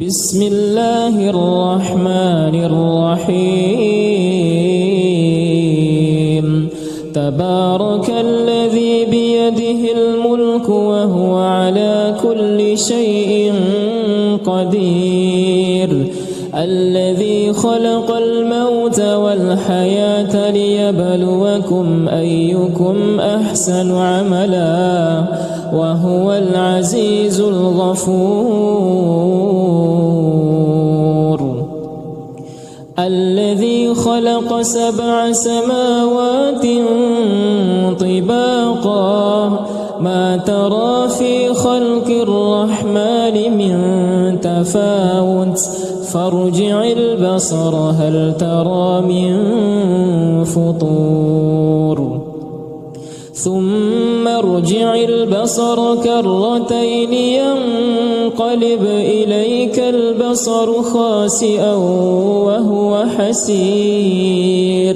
بسم الله الرحمن الرحيم تبارك الذي بيده الملك وهو على كل شيء قدير الذي خلق الموت والحياة ليبلوكم أيكم أحسن عملا وهو العزيز الغفور الذي خلق 7 سماوات طباقا ما ترى في خلق الرحمن من تفاوت فارجع البصر هل ترى من فطور ثم ارجع البصر كرتين ينقلب إليك البصر خاسئا وهو حسير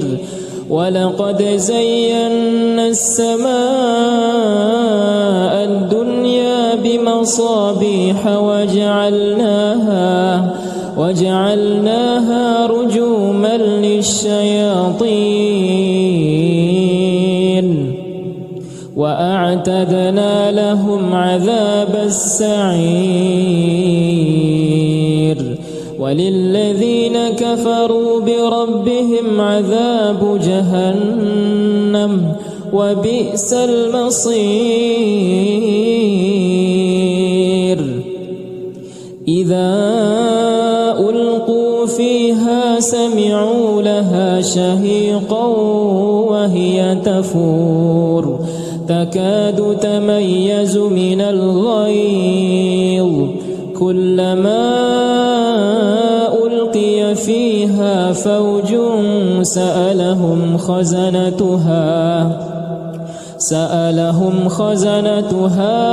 ولقد زينا السماء الدنيا بمصابيح وجعلناها رجوما للشياطين وأعتدنا لهم عذاب السعير وللذين كفروا بربهم عذاب جهنم وبئس المصير إذا ألقوا فيها سمعوا لها شهيقا وهي تفور تكاد تميز من الغيظ كلما ألقي فيها فوج سألهم خزنتها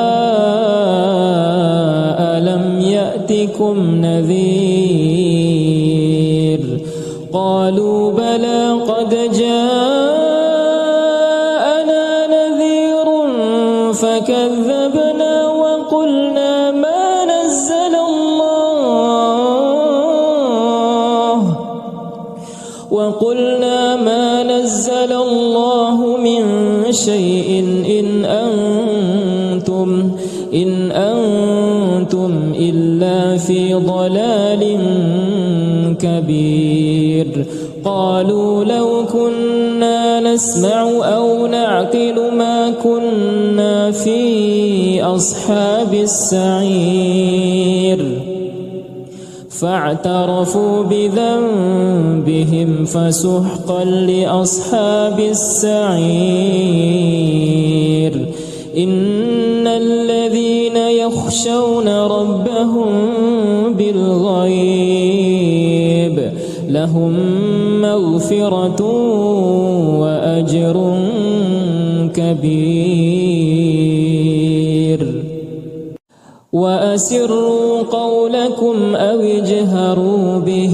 ألم يأتكم نذير قالوا بلى قد جاءنا نذير فكذبنا وقلنا ما نزل الله من شيء إن أنتم إلا في ضلال كبير قالوا لو كنا نسمع أو نعقل ما كنا في أصحاب السعير فاعترفوا بذنبهم فسحقا لأصحاب السعير إن الذين يخشون ربهم بالغيب لهم مغفرة وأجر كبير وأسروا قولكم أو اجهروا به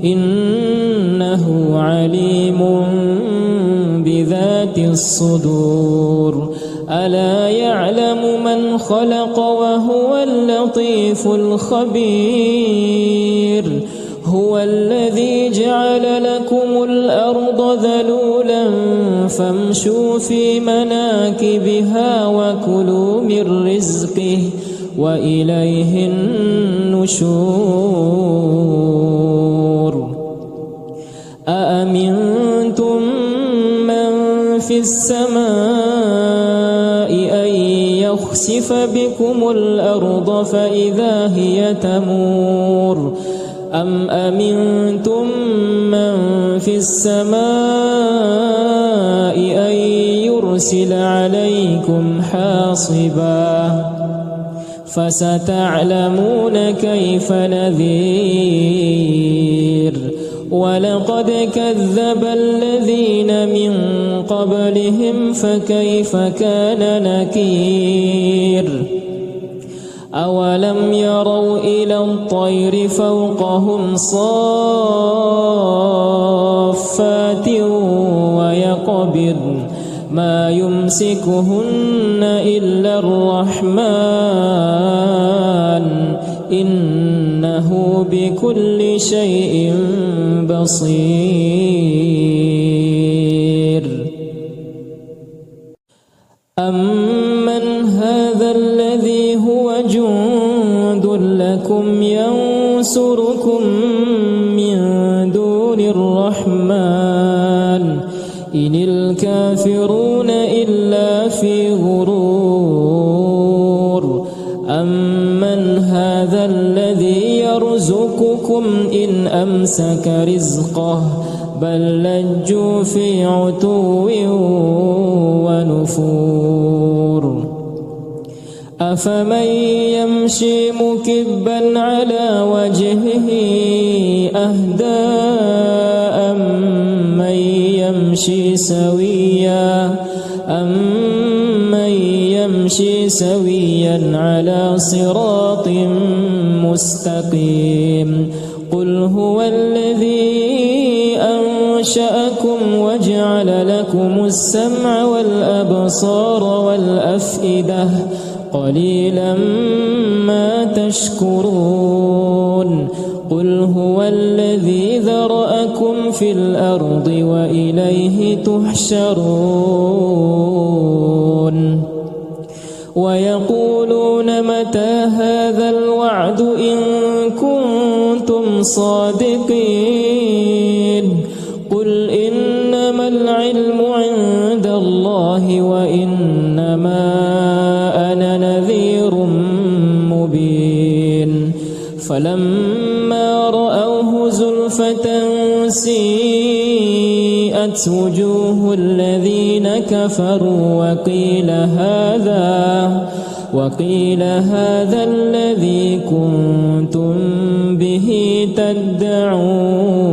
إنه عليم بذات الصدور ألا يعلم من خلق وهو اللطيف الخبير هو الذي جعل لكم الأرض ذلولا فامشوا في مناكبها وكلوا من رزقه وإليه النشور أأمنتم من في السماء أن يخسف بكم الأرض فإذا هي تمور أم أمنتم من في السماء أن يرسل عليكم حاصبا فستعلمون كيف نذير ولقد كذب الذين من قبلهم فكيف كان نكير أولم يروا إلى الطير فوقهم صافات ويقبضن ما يمسكهن إلا الرحمن إنه إنه بكل شيء بصير. أمن هذا الذي هو جند لكم ينصركم من دون الرحمن إن الكافرون إلا في غرور. أمن هذا الذي يرزقكم إن أمسك رزقه بل لجوا في عتو ونفور. أفمن يمشي مكبا على وجهه أهدى أمن يمشي سويا على صراط مستقيم. قل هو الذي أنشأكم وجعل لكم السمع والأبصار والأفئدة قليلا ما تشكرون. قل هو الذي ذرأكم في الأرض وإليه تحشرون. ويقولون متى هذا الوعد إن كنتم صادقين. قل إنما العلم عند الله وإنما أنا نذير مبين. فلما رأوه زلفة سيئت وجوه الذين كفروا وقيل هذا الذي كنتم به تدعون.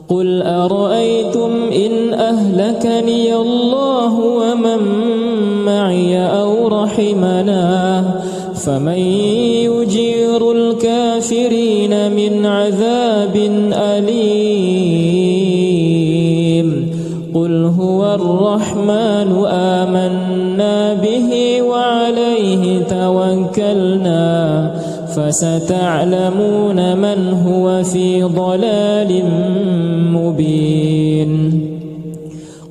قل أرأيتم إن أهلكني الله ومن معي أو رحمنا فمن يجير الكافرين من عذاب أليم. قل هو الرحمن آمنا به وعليه توكلنا فستعلمون من هو في ضلال مبين.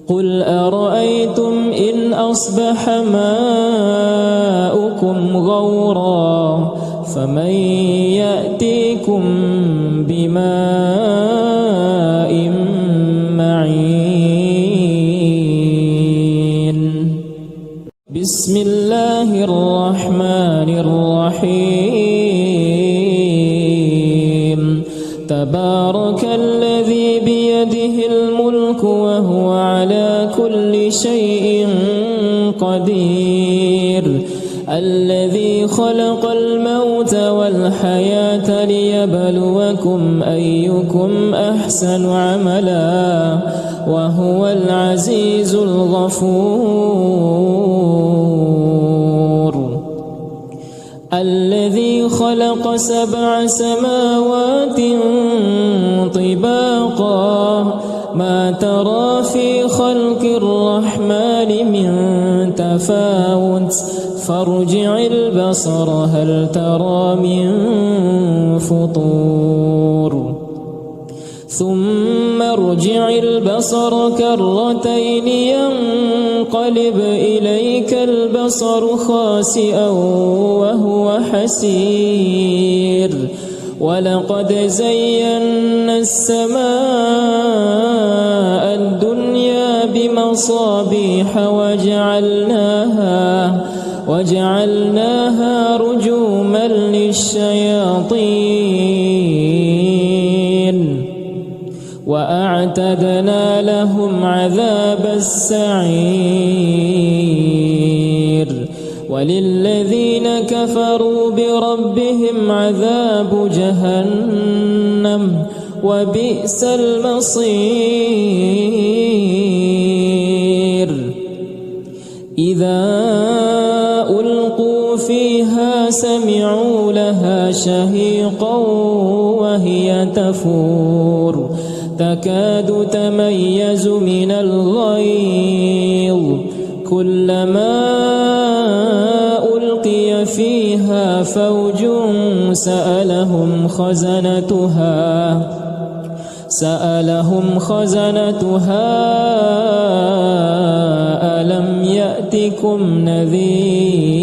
قل أرأيتم إن أصبح ماؤكم غورا فمن يأتيكم بماء معين. بسم الله الرحمن الرحيم. تبارك الذي بيده الملك وهو على كل شيء قدير. الذي خلق الموت والحياة ليبلوكم أيكم أحسن عملا وهو العزيز الغفور. الذي خلق 7 سماوات طباقا ما ترى في خلق الرحمن من تفاوت فارجع البصر هل ترى من فطور. ثم ارجع البصر كرتين ينقلب إليك البصر خاسئا وهو حسير. ولقد زينا السماء الدنيا بمصابيح وجعلناها رجوما للشياطين وأعتدنا لهم عذاب السعير. وللذين كفروا بربهم عذاب جهنم وبئس المصير. إذا ألقوا فيها سمعوا لها شهيقا وهي تفور تكاد تميز من الغيظ كلما ألقي فيها فوج سألهم خزنتها ألم يأتكم نذير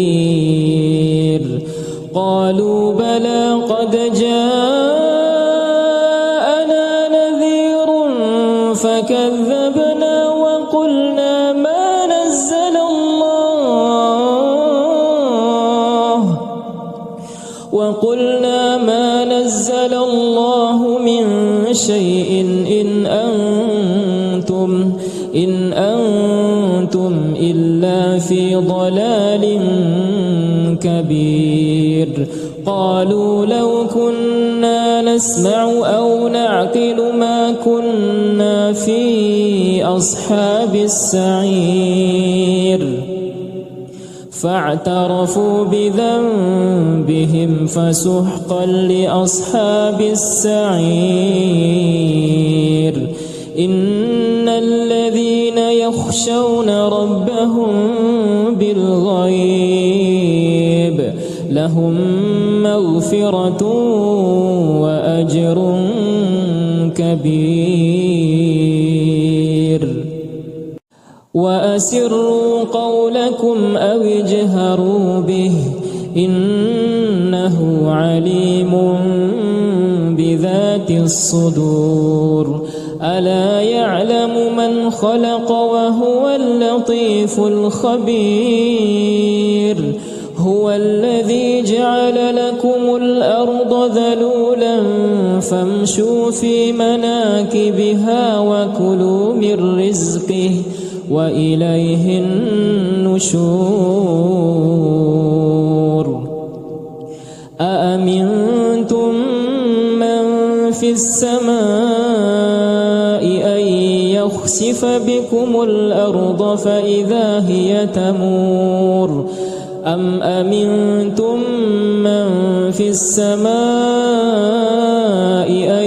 قالوا بلى قد جاءنا نذير فكذبنا وقلنا ما نزل الله من شيء إن أنتم إلا في ضلال كبير قالوا لو كنا نسمع أو نعقل ما كنا في أصحاب السعير فاعترفوا بذنبهم فسحقا لأصحاب السعير إن الذين يخشون ربهم بالغيب لهم مغفرة وأجر كبير وأسروا قولكم أو اجهروا به إنه عليم بذات الصدور ألا يعلم من خلق وهو اللطيف الخبير هو الذي جعل لكم الأرض ذلولا فامشوا في مناكبها وكلوا من رزقه وإليه النشور أأمنتم من في السماء أن يخسف بكم الأرض فإذا هي تمور أم أمنتم من في السماء أن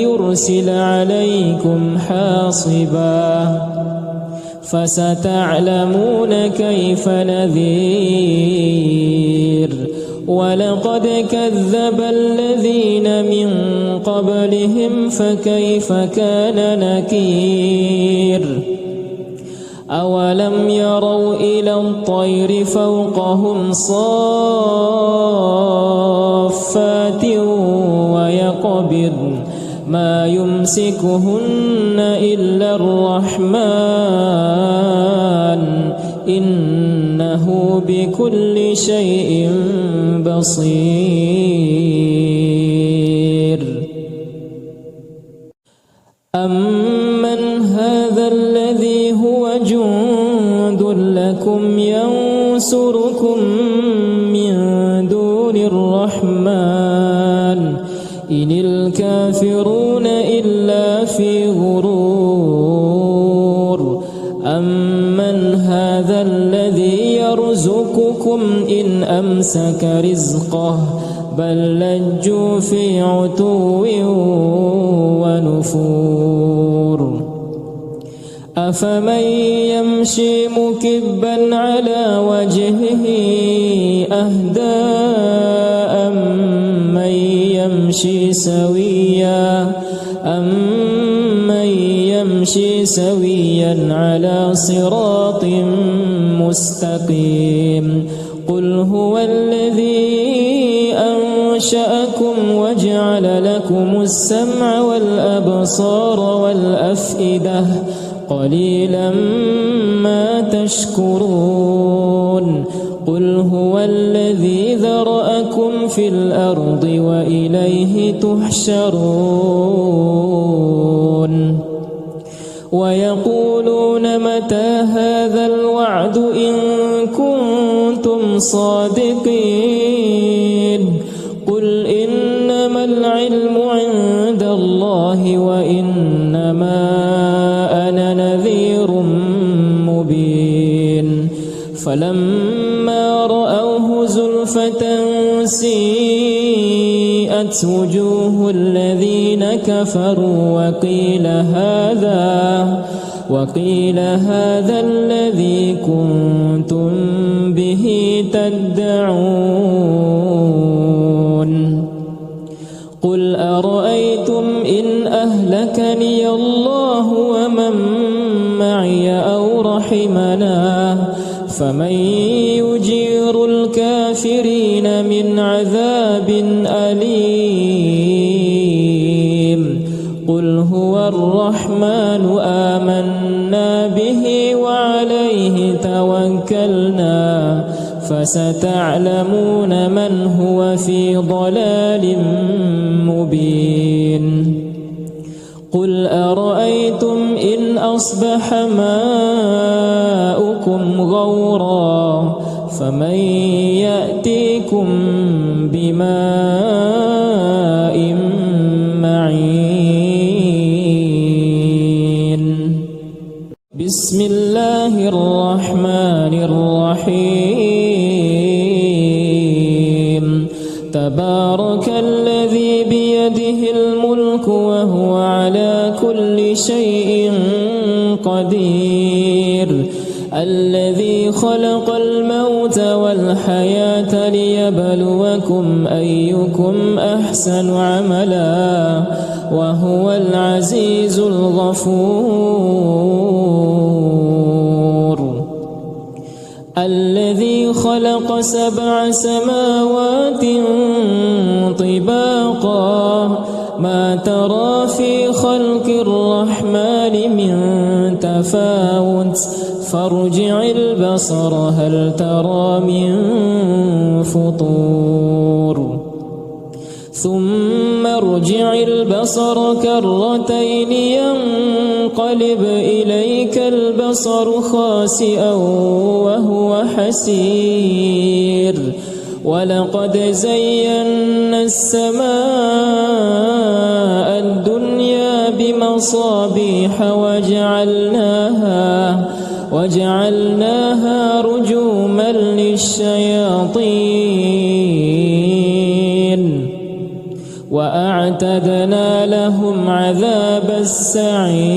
يرسل عليكم حاصبا فستعلمون كيف نذير ولقد كذب الذين من قبلهم فكيف كان نكير أولم يروا إلى الطير فوقهم صافات ويقبضن ما يمسكهن إلا الرحمن إنه بكل شيء بصير أمن هذا الذي هو جند لكم ينصركم من دون الرحمن إن الكافرون إلا في غرور أمن هذا الذي يرزقكم إن أمسك رزقه بل لجوا في عتو ونفور أفمن يمشي مكبا على وجهه أهدى أمن يمشي سويا على صراط مستقيم قل هو الذي أنشأكم وجعل لكم السمع والأبصار والأفئدة قليلا ما تشكرون قل هو الذي ذرأكم في الأرض وإليه تحشرون ويقولون متى هذا الوعد إن كنتم صادقين قل إنما العلم عند الله وإنما أنا نذير مبين فلما رأوه زلفة سيئت وجوه الذين كفروا وقيل هذا الذي كنتم به تدعون رحمنا فمن يجير الكافرين من عذاب أليم قل هو الرحمن آمنا به وعليه توكلنا فستعلمون من هو في ضلال مبين قل أرأيتم إن أصبح ماؤكم غورا فمن يأتيكم بماء معين بسم الله الرحمن الرحيم تبارك الذي بيده الملك وهو على كل شيء قدير الذي خلق الموت والحياة ليبلوكم أيكم أحسن عملا وهو العزيز الغفور الذي خلق 7 سماوات طباقا ما ترى في خلق الرحمن من تفاوت فارجع البصر هل ترى من فطور ثم ارجع البصر كرتين ينقلب إليك البصر خاسئا وهو حسير ولقد زينا السماء الدنيا بمصابيح وجعلناها رجوما للشياطين وأعتدنا لهم عذاب السعير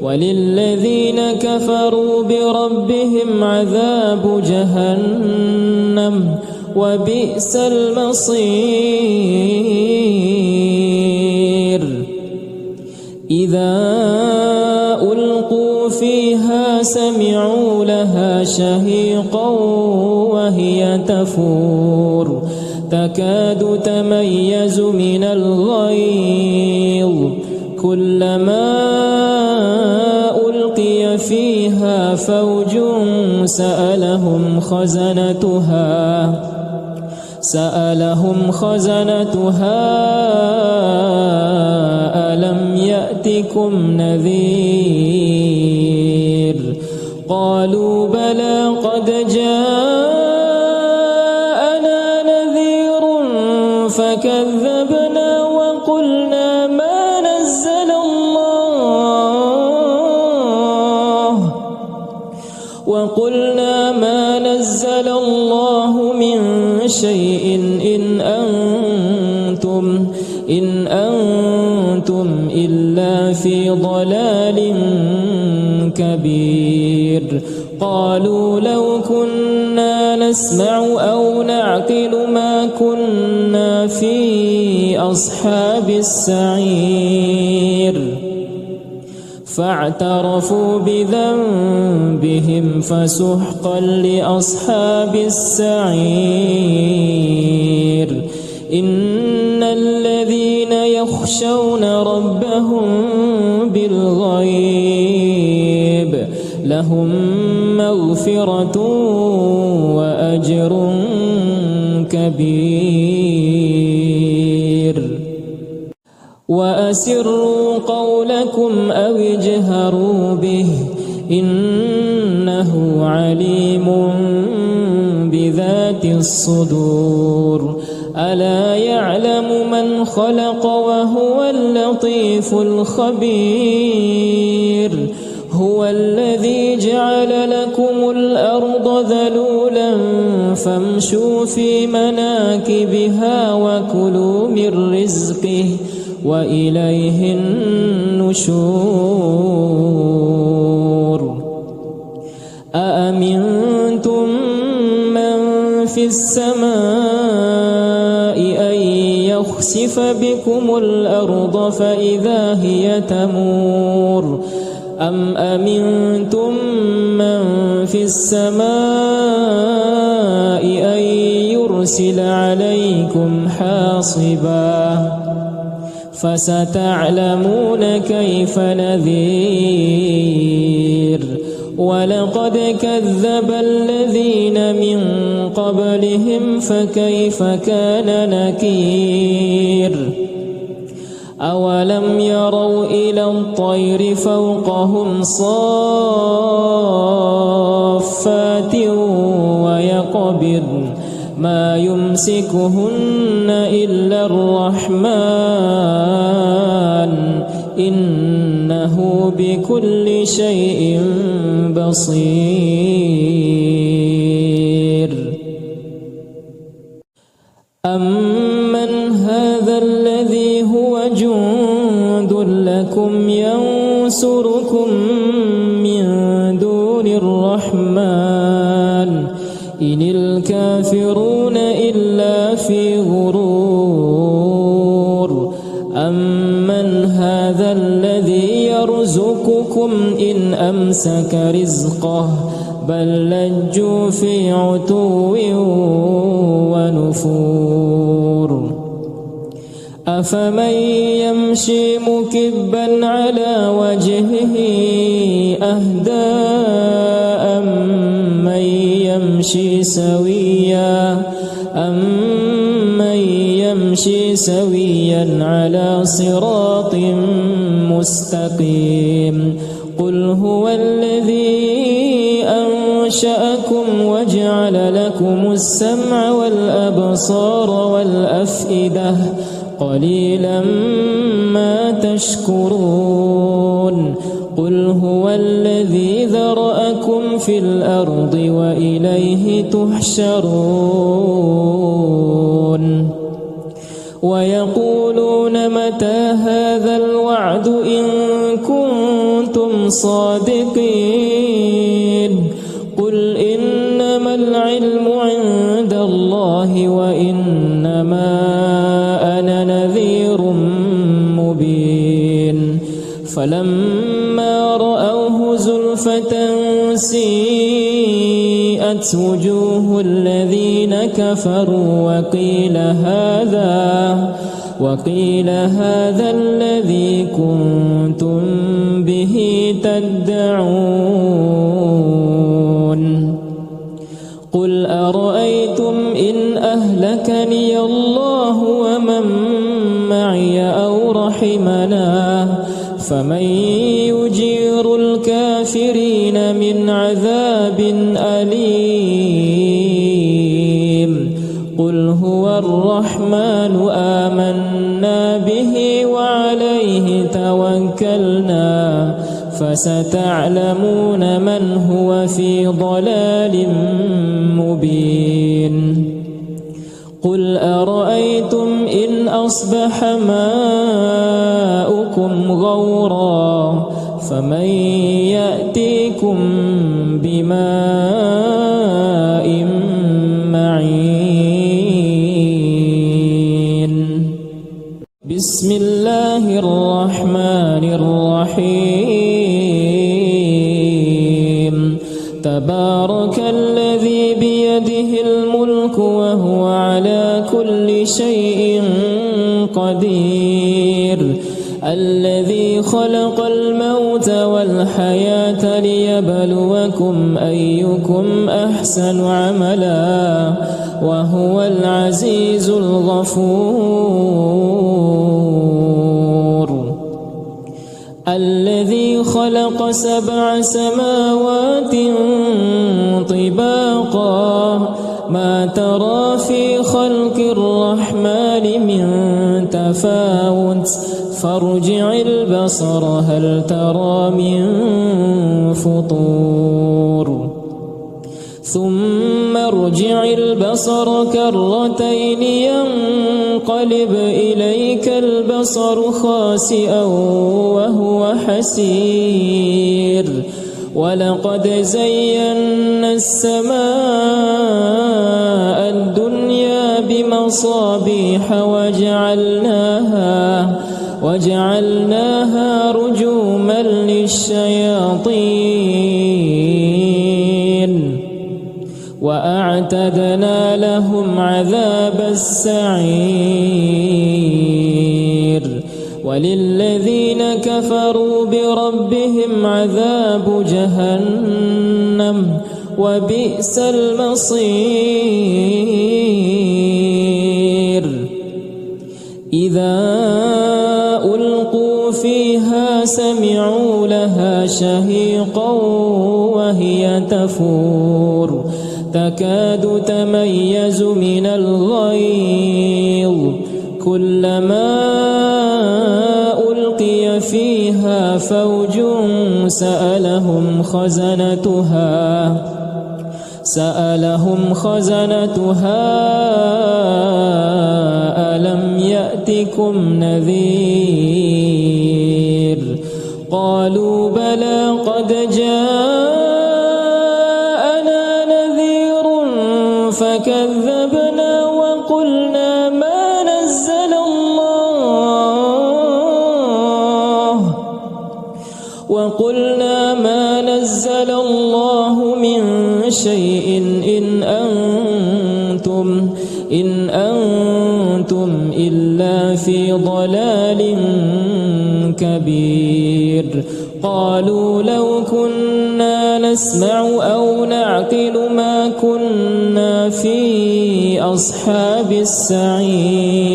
وللذين كفروا بربهم عذاب جهنم وبئس المصير إذا ألقوا فيها سمعوا لها شهيقا وهي تفور تكاد تميز من الغيظ كلما ألقي فيها فوج سألهم خزنتها ألم يأتكم نذير قالوا بلى قد جاءنا نذير فكذبنا وقلنا ما نزل الله من شيء إن أنتم إلا في ضلال كبير قالوا لو كنا نسمع أو نعقل ما كنا في أصحاب السعير فاعترفوا بذنبهم فسحقا لأصحاب السعير إن الذين يخشون ربهم بالغيب لهم مغفرة وأجر كبير وأسروا قولكم أو اجهروا به إنه عليم بذات الصدور ألا يعلم من خلق وهو اللطيف الخبير هو الذي جعل لكم الأرض ذلولا فامشوا في مناكبها وكلوا من رزقه وإليه النشور أأمنتم من في السماء أن يخسف بكم الأرض فإذا هي تمور أم أمنتم من في السماء أن يرسل عليكم حاصبا فستعلمون كيف نذير ولقد كذب الذين من قبلهم فكيف كان نكير أولم يروا إلى الطير فوقهم صافات ويقبض ما يمسكهن إلا الرحمن إنه بكل شيء بصير أمن هذا الذي هو جند لكم ينصركم من دون الرحمن إن الكافرون إلا في غرور أمن هذا الذي يرزقكم إن أمسك رزقه بل لجوا في عتو ونفور أفمن يمشي مكبا على وجهه أهدى أمن يمشي سويا على صراط مستقيم قل هو الذي أنشأكم وجعل لكم السمع والأبصار والأفئدة قليلا ما تشكرون قل هو الذي ذرأكم في الأرض وإليه تحشرون ويقولون متى هذا الوعد إن كنتم صادقين قل إنما العلم عند الله وإنما أنا نذير مبين فلما رأوه زلفة سيئت وجوه الذين كفروا وقيل هذا الذي كنتم به تدعون قل أرأيتم إن أهلكني الله ومن معي أو رحمنا فمن يجير الكافرين من عذاب أليم قل هو الرحمن آمنا به وعليه توكلنا فستعلمون من هو في ضلال مبين قل أرأيتم إن أصبح ماؤكم غورا فمن يأتيكم بماء معين بسم الله الرحمن الرحيم تبارك الذي بيده الملك وهو على كل شيء قدير الذي خلق الموت والحياة ليبلوكم أيكم أحسن عملا وهو العزيز الغفور الذي خلق 7 سماوات طباقا ما ترى في خلق الرحمن من تفاوت فارجع البصر هل ترى من فطور ثم ارجع البصر كرتين ينقلب إليك البصر خاسئا وهو حسير ولقد زينا السماء الدنيا بمصابيح وجعلناها رجوما للشياطين وأعتدنا لهم عذاب السعير وللذين كفروا بربهم عذاب جهنم وبئس المصير إذا ألقوا فيها سمعوا لها شهيقا وهي تفور تكاد تميز من الغيظ كلما ألقي فيها فوج سألهم خزنتها ألم يأتكم نذير قالوا بلى قد جاءنا نذير فكذبنا وقلنا ما نزل الله من شيء إن أنتم إلا في ضلال كبير قالوا لو كنا نسمع أو نعقل ما كنا في أصحاب السعير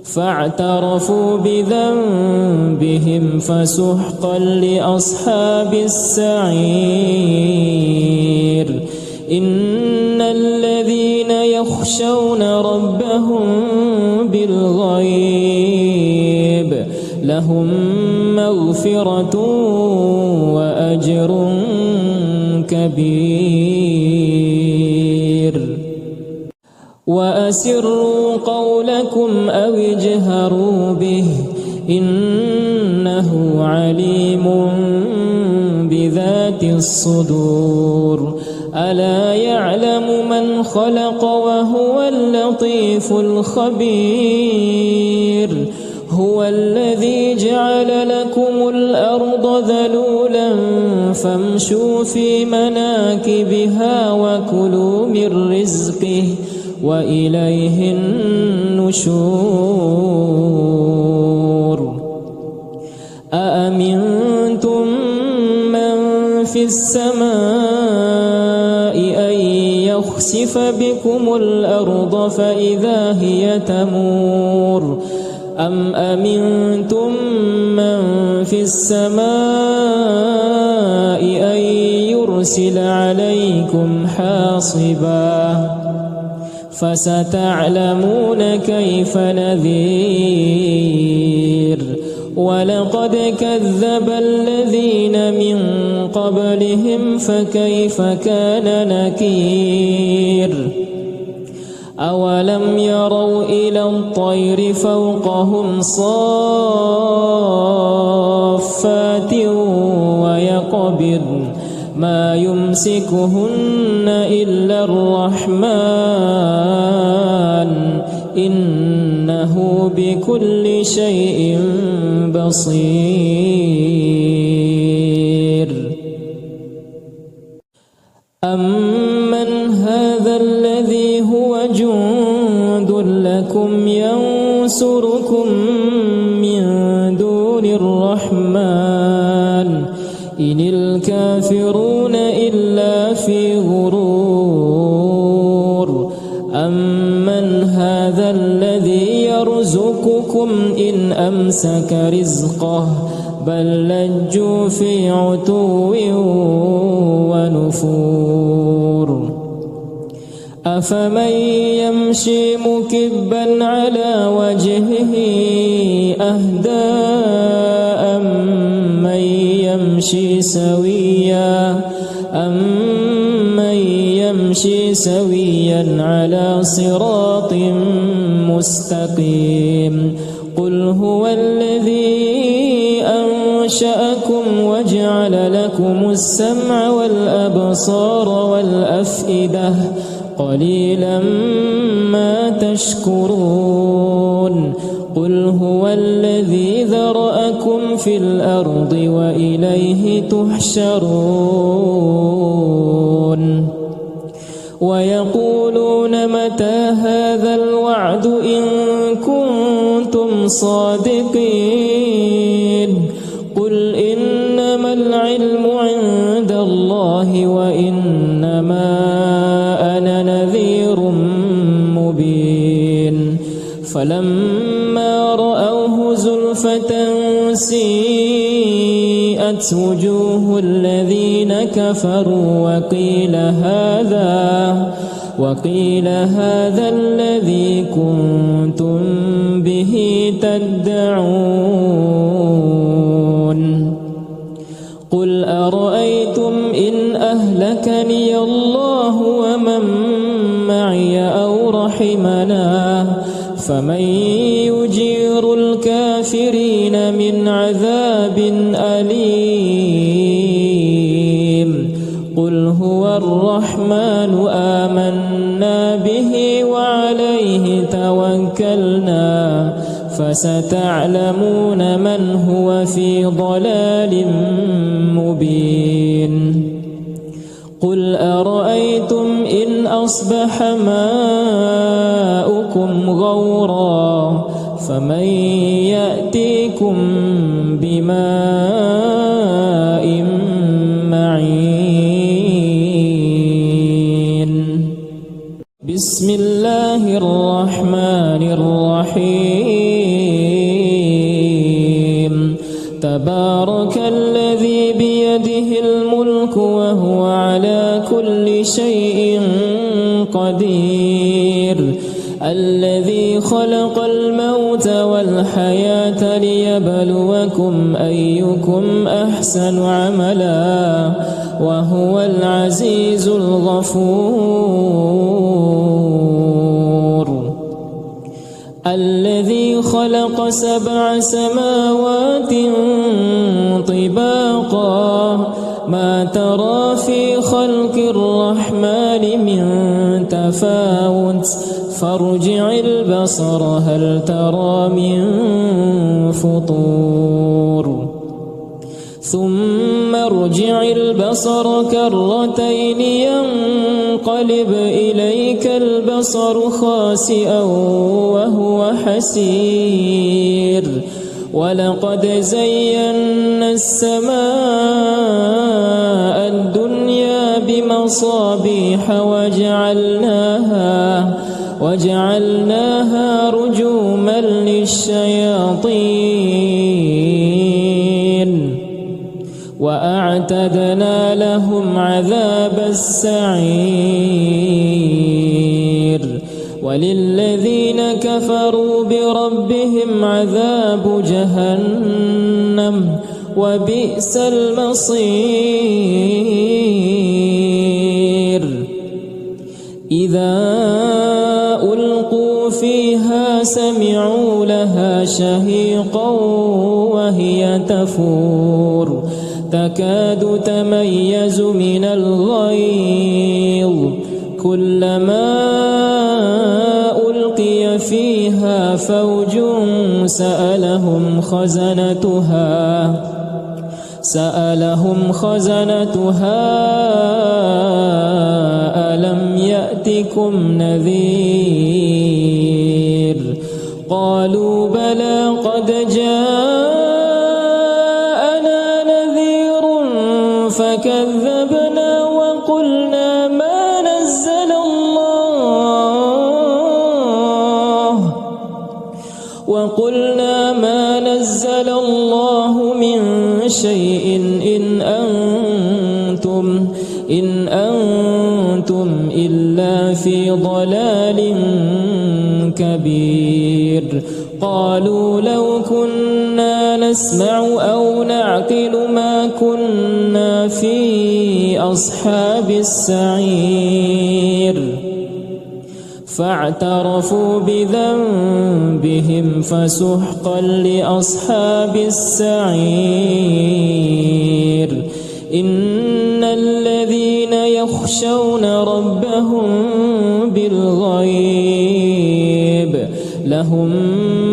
فاعترفوا بذنبهم فسحقا لأصحاب السعير إن الذين يخشون ربهم بالغيب لهم مغفرة وأجر كبير وأسروا قولكم أو اجهروا به إنه عليم بذات الصدور ألا يعلم من خلق وهو اللطيف الخبير هو الذي جعل لكم الأرض ذلولا فامشوا في مناكبها وكلوا من رزقه وإليه النشور أأمنتم من في السماء أن يخسف بكم الأرض فإذا هي تمور أم أمنتم من في السماء أن يرسل عليكم حاصبا فستعلمون كيف نذير ولقد كذب الذين من قبلهم فكيف كان نكير أولم يروا إلى الطير فوقهم صافات ويقبضن ما يمسكهن إلا الرحمن إنه بكل شيء بصير أمن هذا الذي هو جند لكم ينصركم من دون الرحمن إن الكافرون إلا في غرور أمن هذا الذي يرزقكم إن أمسك رزقه بل لجوا في عتو ونفور أفمن يمشي مكبا على وجهه أهدى أمن يمشي سويا على صراط مستقيم قل هو الذي أنشأكم وجعل لكم السمع والأبصار والأفئدة قليلا ما تشكرون قل قل هو الذي ذرأكم في الأرض وإليه تحشرون ويقولون متى هذا الوعد إن كنتم صادقين قل إنما العلم عند الله وإنما أنا نذير مبين فلما رأوه زلفة سيئت وجوه الذين كفروا وقيل هذا الذي كنتم به تدعون قل أرأيتم إن أهلكني الله ومن معي أو رحمنا فمن يجير الكافرين من عذاب أليم قل هو الرحمن آمنا به وعليه توكلنا فستعلمون من هو في ضلال مبين قل أرأيتم إن أصبح ماؤكم غورا فمن يأتيكم بماء معين بسم الله الرحمن الرحيم تبارك الذي بيده الملك وهو على كل شيء قدير الذي خلق الموت والحياة ليبلوكم أيكم أحسن عملا وهو العزيز الغفور الذي خلق 7 سماوات طباقا ما ترى في خلق الرحمن من تفاوت فارجع البصر هل ترى من فطور ثم ارجع البصر كرتين ينقلب إليك البصر خاسئا وهو حسير ولقد زينا السماء الدنيا بمصابيح وجعلناها رجوما للشياطين وأعتدنا لهم عذاب السعير وللذين كفروا بربهم عذاب جهنم وبئس المصير إذا ألقوا فيها سمعوا لها شهيقا وهي تفور تكاد تميز من الغيظ كلما ألقي فيها فوج سألهم خزنتها ألم يأتكم نذير قالوا بلى قد جاءنا نذير فكذبنا وقلنا ما نزل الله من شيء إن أنتم إلا في ضلال كبير قالوا لو كنا نسمع أو نعقل ما كنا في أصحاب السعير فاعترفوا بذنبهم فسحقا لأصحاب السعير إن الذين يخشون ربهم بالغيب لهم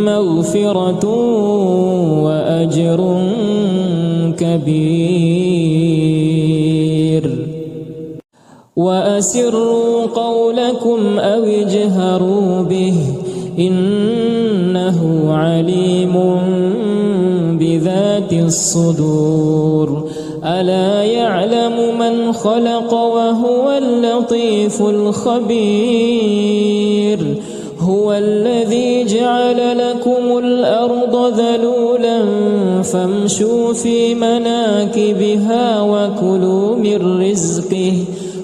مغفرة مغفرة وأجر كبير. وأسروا قولكم أو اجهروا به إنه عليم بذات الصدور. ألا يعلم من خلق وهو اللطيف الخبير. هو الذي جعل لكم الأرض ذلولا فامشوا في مناكبها وكلوا من رزقه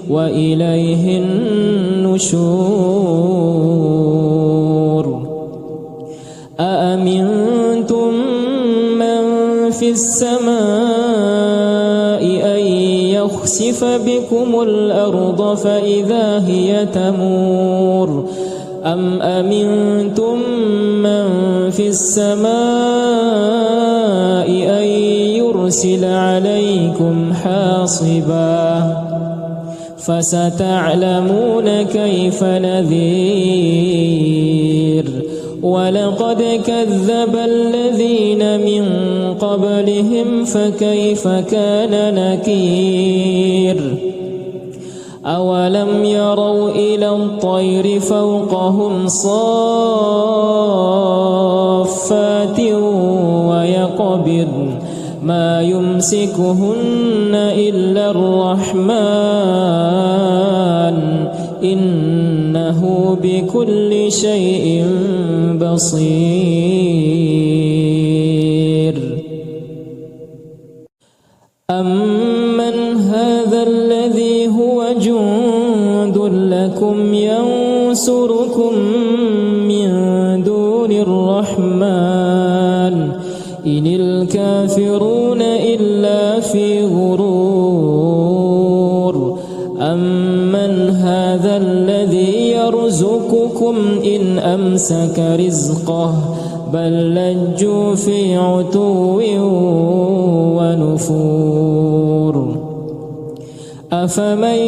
وإليه النشور. أأمنتم من في السماء أن يخسف بكم الأرض فإذا هي تمور أم أمنتم من في السماء أن يرسل عليكم حاصبا فستعلمون كيف نذير. ولقد كذب الذين من قبلهم فكيف كان نكير. أولم يروا إلى الطير فوقهم صافات ويقبضن ما يمسكهن إلا الرحمن إنه بكل شيء بصير. أمن هذا الذي هو جند لكم ينصركم من دون الرحمن إن الكافرون إلا في غرور. أمن هذا الذي يرزقكم إن أمسك رزقه بل لجوا في عتو ونفور. أفمن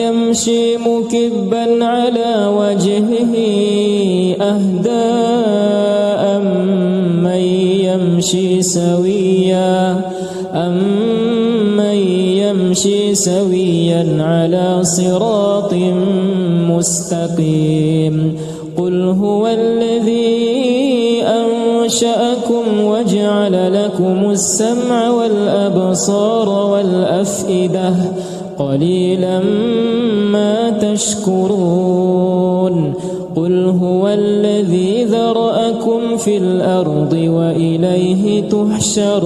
يمشي مكبا على وجهه أهدى أمن يمشي سويا على صراط مستقيم. قل هو الذي أنشأكم وجعل لكم السمع والأبصار والأفئدة قليلا ما تشكرون. قل هو الذي ذرأكم في الأرض وإليه تحشرون.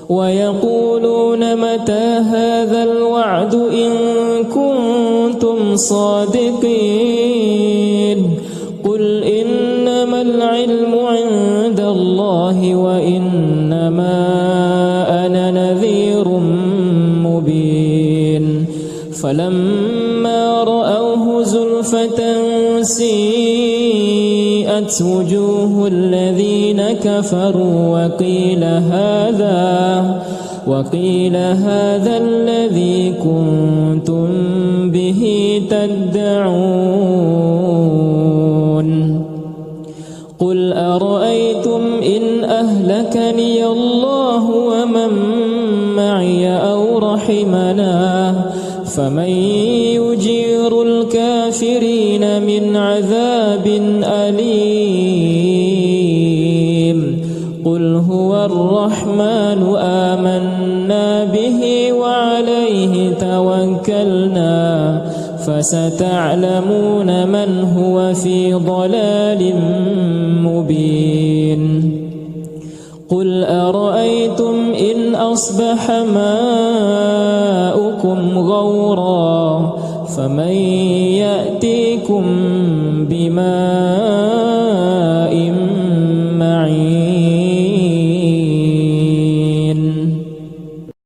ويقولون متى هذا الوعد إن كنتم صادقين. قل إنما العلم عند الله وإنما أنا نذير مبين. فلما رأوه زلفة سيئت وجوه الذين كفروا وقيل هذا الذي كنتم به تدعون. قل أرأيتم إن أهلكني الله ومن معي أو رحمنا فمن يجير الكافرين من عذاب أليم. قل هو الرحمن آمنا به وعليه توكلنا فستعلمون من هو في ضلال مبين. قل أرأيتم إن أصبح ماؤكم غورا فمن يأتيكم بماء معين.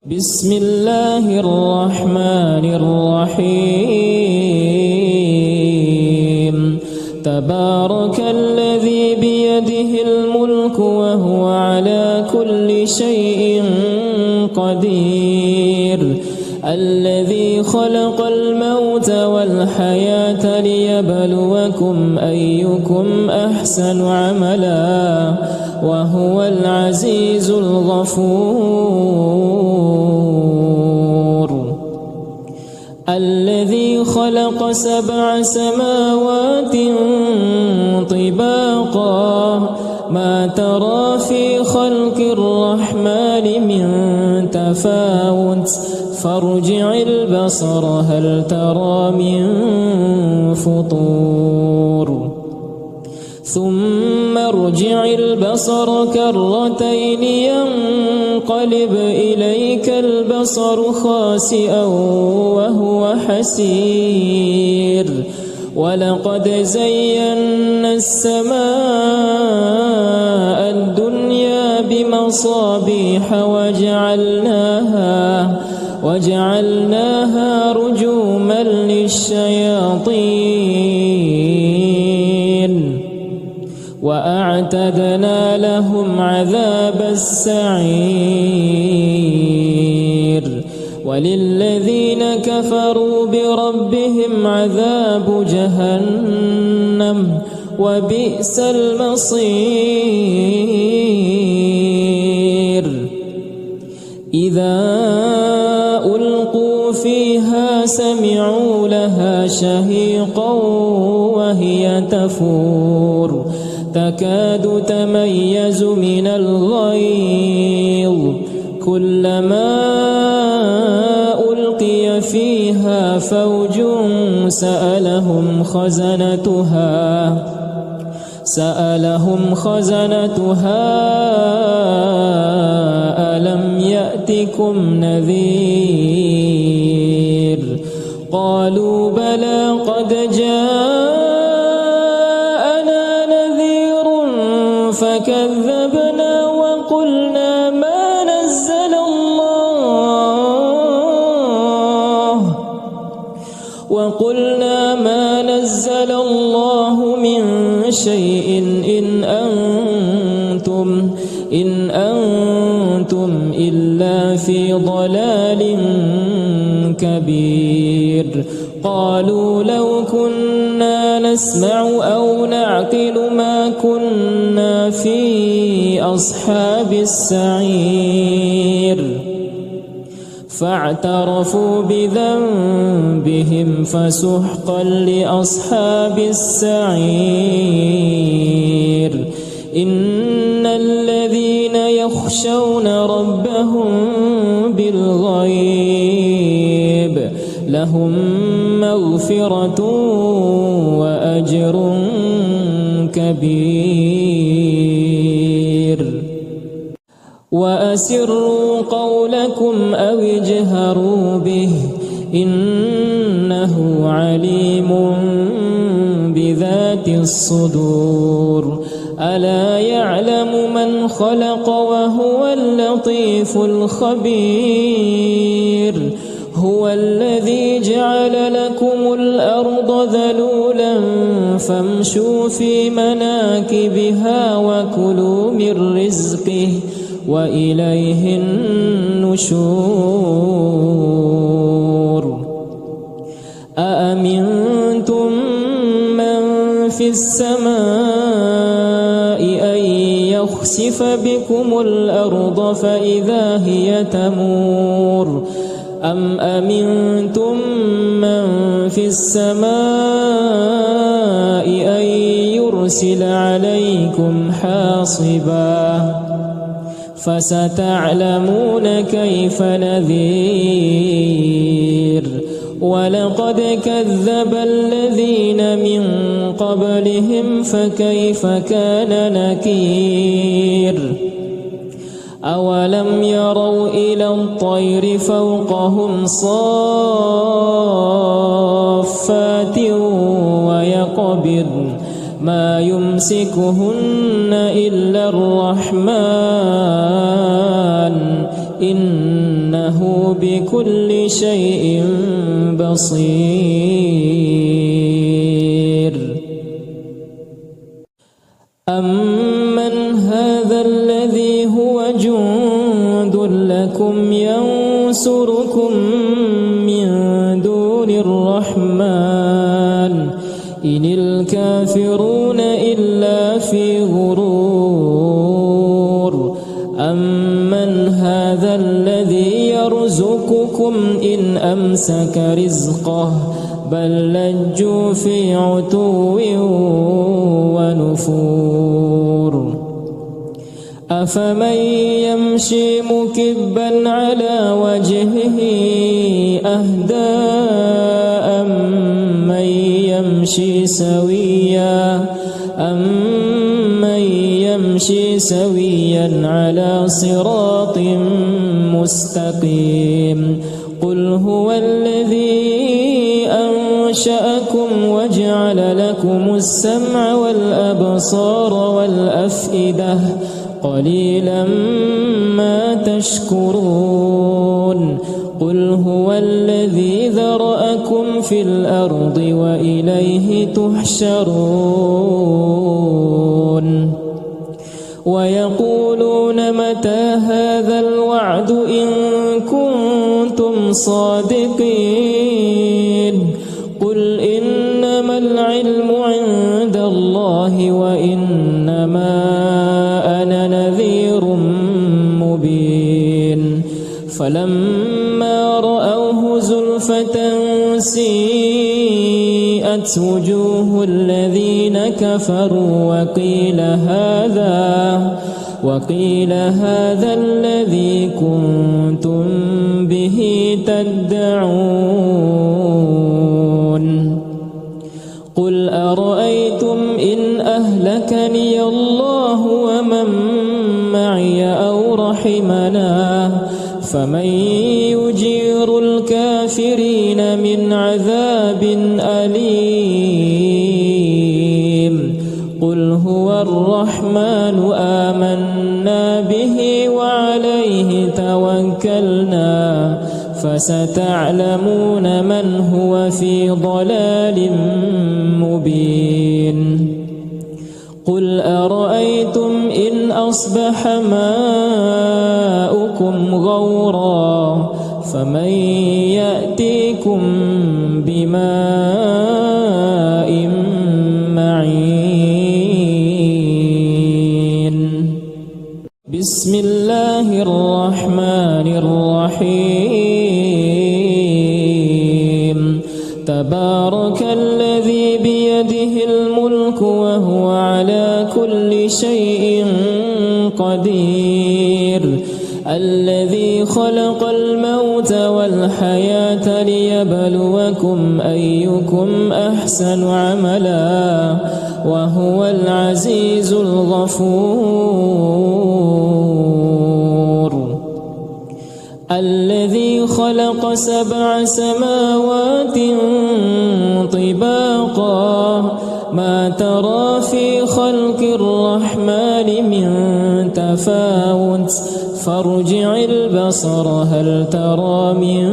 بسم الله الرحمن الرحيم. تبارك الذي بيده الملك وهو على كل شيء قدير. الذي خلق الموت والحياة ليبلوكم أيكم أحسن عملا وهو العزيز الغفور. الذي خلق 7 سماوات طباقا ما ترى في خلق الرحمن من تفاوت فارجع البصر هل ترى من فطور ثم ارجع البصر كرتين ينقلب إليك البصر خاسئا وهو حسير ولقد زينا السماء الدنيا بمصابيح وجعلناها رجوما للشياطين وأعتدنا لهم عذاب السعير وللذين كفروا بربهم عذاب جهنم وبئس المصير. إذا ألقوا فيها سمعوا لها شهيقا وهي تفور تكاد تميز من الغيظ كلما ألقي فيها فوج سألهم خزنتها ألم يأتكم نذير قالوا بلى قد جاءنا نذير فكذبنا وقلنا ما نزل الله من شيء إن أنتم إلا في ضلال كبير. قالوا لو كنا نسمع أو نعقل ما كنا في أصحاب السعير فاعترفوا بذنبهم فسحقا لأصحاب السعير. إن الذين يخشون ربهم بالغيب لهم مغفرة وأجر كبير. وأسروا قولكم أو اجهروا به إنه عليم بذات الصدور. ألا يعلم من خلق وهو اللطيف الخبير. هو الذي جعل لكم الأرض ذلولا فامشوا في مناكبها وكلوا من رزقه وإليه النشور. أأمنتم من في السماء أن يخسف بكم الأرض فإذا هي تمور أم أمنتم من في السماء أن يرسل عليكم حاصبا فستعلمون كيف نذير. ولقد كذب الذين من قبلهم فكيف كان نكير. أولم يروا إلى الطير فوقهم صافات ويقبضن ما يمسكهن إلا الرحمن إنه بكل شيء بصير. أمن هذا الذي هو جند لكم ينصركم الرحمن إن الكافرون إلا في غرور أمن هذا الذي يرزقكم إن أمسك رزقه بل لجوا في عتو ونفور أفمن يمشي مكبا على وجهه أهدى أمن يمشي سويا على صراط مستقيم قل هو الذي أنشأكم وجعل لكم السمع والأبصار والأفئدة قليلا ما تشكرون قل هو الذي ذرأكم في الأرض وإليه تحشرون ويقولون متى هذا الوعد إن كنتم صادقين قل إنما العلم عند الله وإنما أنا نذير مبين فلما رأوه زلفة سيئت وجوه الذين كفروا وقيل هذا الذي كنتم به تدعون قل أرأيتم إن أهلكني الله ومن معي أو رحمنا فمن يجير الكافرين من عذاب أليم قل هو الرحمن آمنا به وعليه توكلنا فستعلمون من هو في ضلال مبين قل أرأيتم إن أصبح ماؤكم غورا فمن يأتيكم بماء معين بسم الله الرحمن الرحيم تبارك الذي بيده الملك وهو على كل شيء قدير الذي خلق الموت والحياة ليبلوكم أيكم أحسن عملا وهو العزيز الغفور الذي خلق 7 سماوات طباقا ما ترى في خلق الرحمن من تفاوت فارجع البصر هل ترى من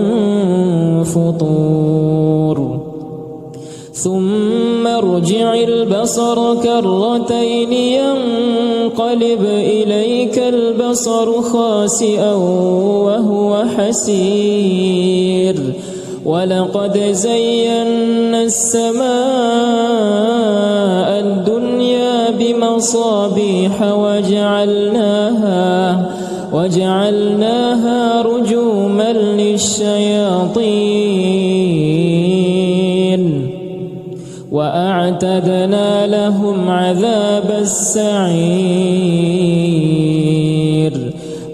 فطور ثم ارجع البصر كرتين ينقلب إليك البصر خاسئا وهو حسير ولقد زينا السماء الدنيا بمصابيح وجعلناها رجوما للشياطين وأعتدنا لهم عذاب السعير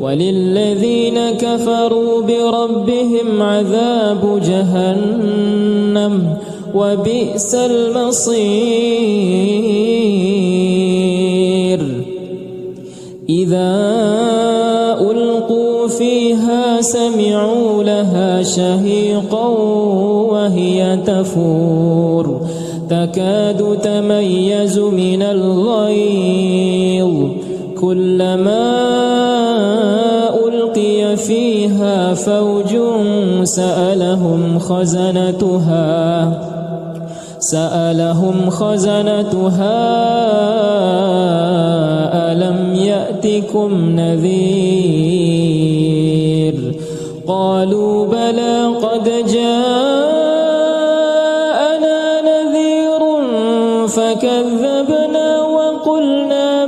وللذين كفروا بربهم عذاب جهنم وبئس المصير إذا ألقوا فيها سمعوا لها شهيقا وهي تفور تكاد تميز من الغيظ كلما ألقي فيها فوج سألهم خزنتها ألم يأتكم نذير قالوا بلى قد جاءنا كذبنا وقلنا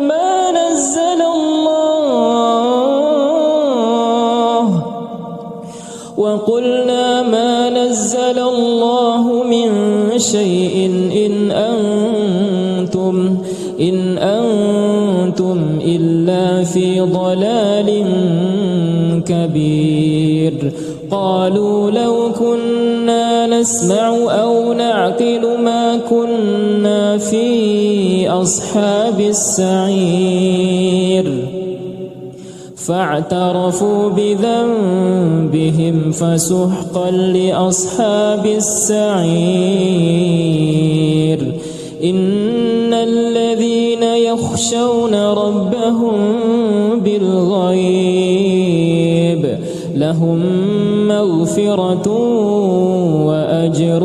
ما نزل الله من شيء إن أنتم إلا في ضلال كبير. قالوا لو كنا نسمع أو نعقل ما كنا في أصحاب السعير. فاعترفوا بذنبهم فسحقا لأصحاب السعير. إن الذين يخشون ربهم بالغيب لهم مغفرة وأجر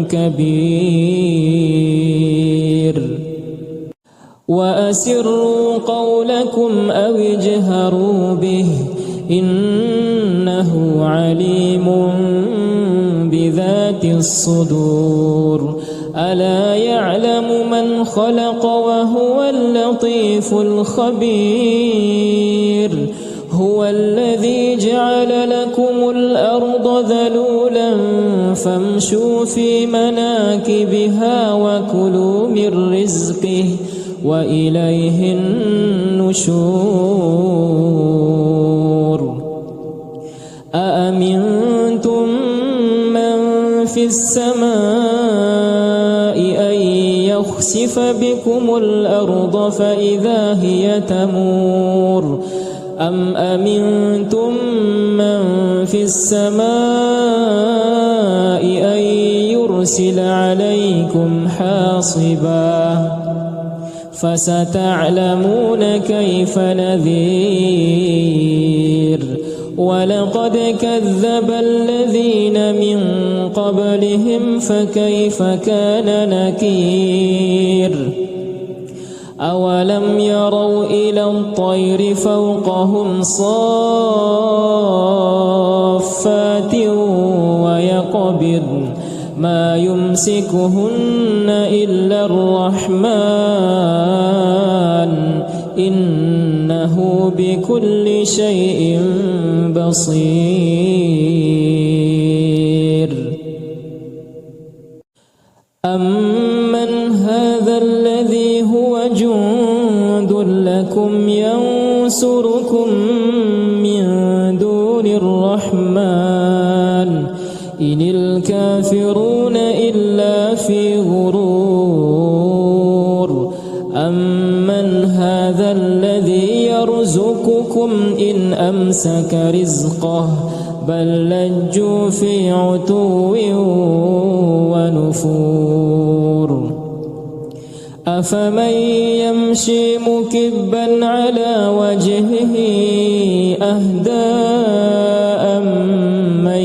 كبير. وأسروا قولكم أو اجهروا به إنه عليم بذات الصدور. ألا يعلم من خلق وهو اللطيف الخبير. هو الذي جعل لكم الأرض ذلولا فامشوا في مناكبها وكلوا من رزقه وإليه النشور. أأمنتم من في السماء أن يخسف بكم الأرض فإذا هي تمور أم أمنتم من في السماء أن يرسل عليكم حاصبا فستعلمون كيف نذير. ولقد كذب الذين من قبلهم فكيف كان نكير. أولم يروا إلى الطير فوقهم صافات ويقبضن ما يمسكهن إلا الرحمن إنه بكل شيء بصير. أمن هذا الذي هو جند لكم ينصركم من دون الرحمن إن الكافرون إلا في غرور. أمن هذا الذي يرزقكم إن أمسك رزقه بل لجوا في عتو ونفور. أفمن يمشي مكبا على وجهه أهدى أمن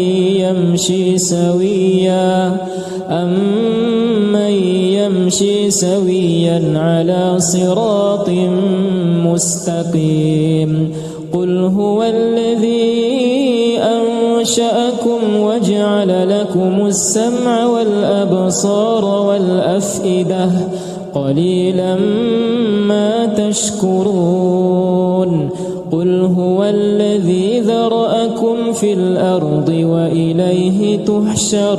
يمشي سويا على صراط مستقيم. قل هو الذي أنشأكم وجعل لكم السمع والأبصار والأفئدة قليلا ما تشكرون. قل هو الذي ذرأكم في الأرض وإليه تحشرون.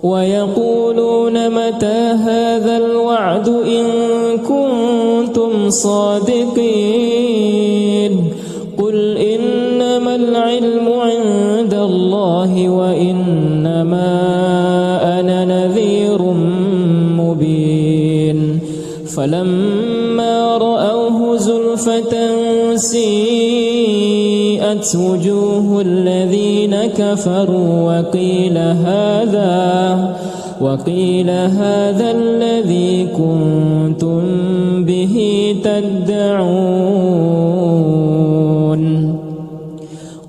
ويقولون متى هذا الوعد إن كنتم صادقين. قل إنما العلم عند الله وإنما أنا نذير مبين. فلما رأوه زلفة سيئت وجوه الذين كفروا وقيل هذا الذي كنتم به تدعون.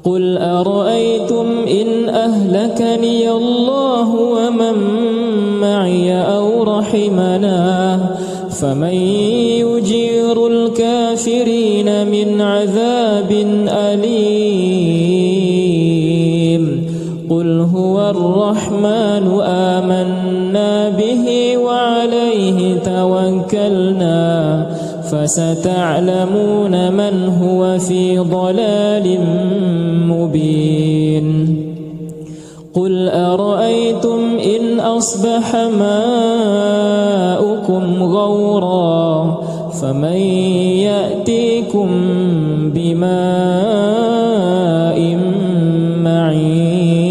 قل أرأيتم إن أهلكني الله ومن معي أو رحمنا فمن يجير الكافرين من عذاب أليم. قل هو الرحمن آمنا به وعليه توكلنا فستعلمون من هو في ضلال مبين قل أرأيتم إن أصبح ماؤكم غورا فمن يأتيكم بماء معين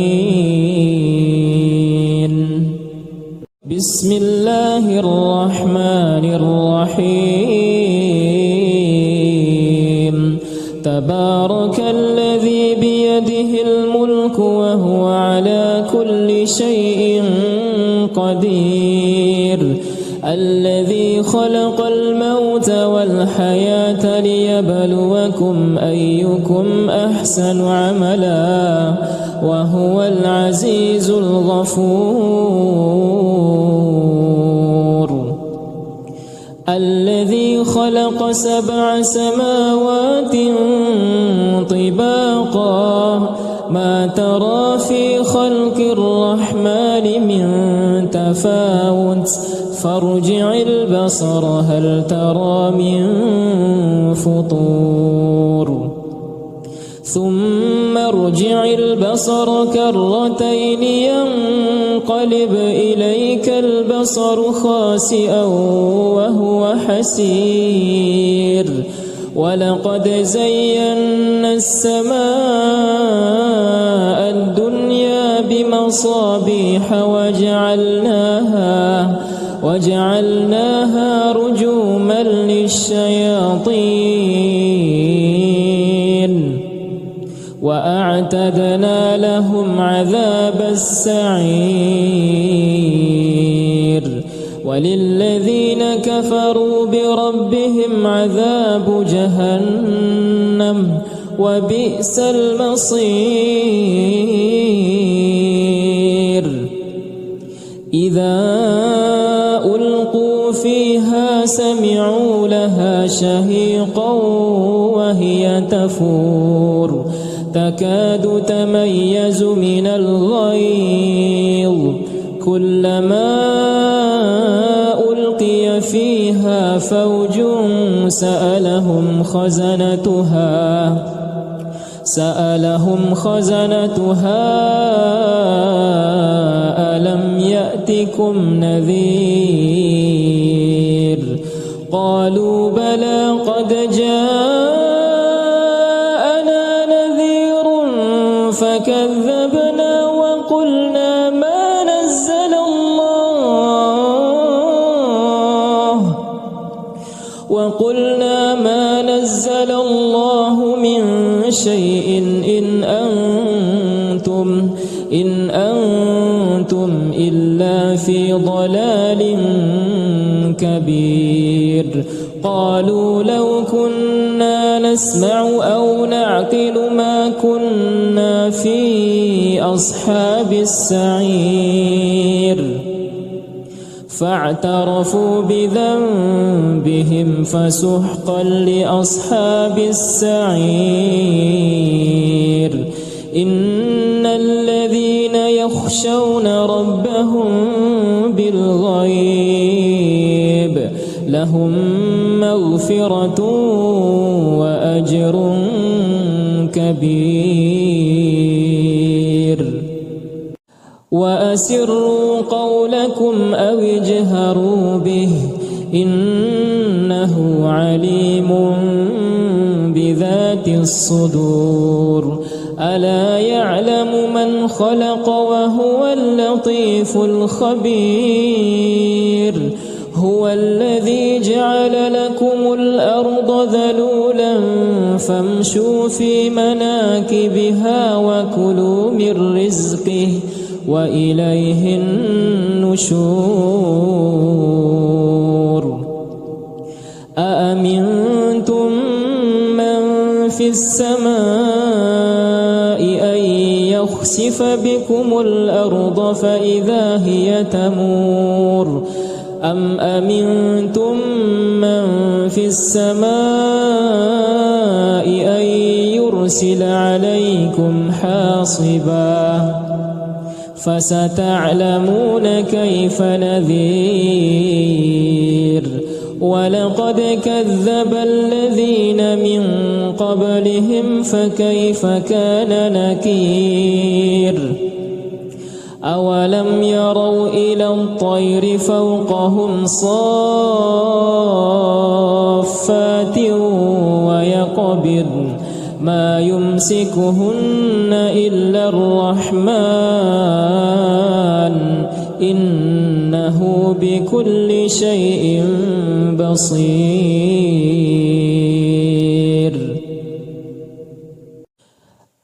بسم الله الرحمن الرحيم تبارك الذي بيده الملك وهو على كل شيء قدير الذي خلق الموت والحياة ليبلوكم أيكم أحسن عملا وهو العزيز الغفور الذي خلق 7 سماوات طباقا ما ترى في خلق الرحمن من تفاوت فارجع البصر هل ترى من فطور ثم ارجع البصر كرتين ينقلب إليك البصر خاسئا وهو حسير ولقد زينا السماء الدنيا بمصابيح وجعلناها رجوما للشياطين وأعتدنا لهم عذاب السعير وللذين كفروا بربهم عذاب جهنم وبئس المصير إذا ألقوا فيها سمعوا لها شهيقا وهي تفور تكاد تميز من الغيظ كلما ألقي فيها فوج سألهم خزنتها ألم يأتكم نذير قالوا بلى قد جاءنا نذير فكذبنا وقلنا ما نزل الله من شيء إن أنتم إلا في ضلال كبير قالوا لو كنا نسمع أو نعقل ما كنا في أصحاب السعير فاعترفوا بذنبهم فسحقا لأصحاب السعير إن الذين يخشون ربهم بالغيب لهم مغفرة وأجر كبير وأسروا قولكم أو اجهروا به إنه عليم بذات الصدور ألا يعلم من خلق وهو اللطيف الخبير هو الذي جعل لكم الأرض ذلولا فامشوا في مناكبها وكلوا من رزقه وإليه النشور أأمنتم من في السماء أن يخسف بكم الأرض فإذا هي تمور أم أمنتم من في السماء أن يرسل عليكم حاصبا فستعلمون كيف نذير ولقد كذب الذين من قبلهم فكيف كان نكير أولم يروا إلى الطير فوقهم صافات ويقبضن ما يمسكهن إلا الرحمن إنه بكل شيء بصير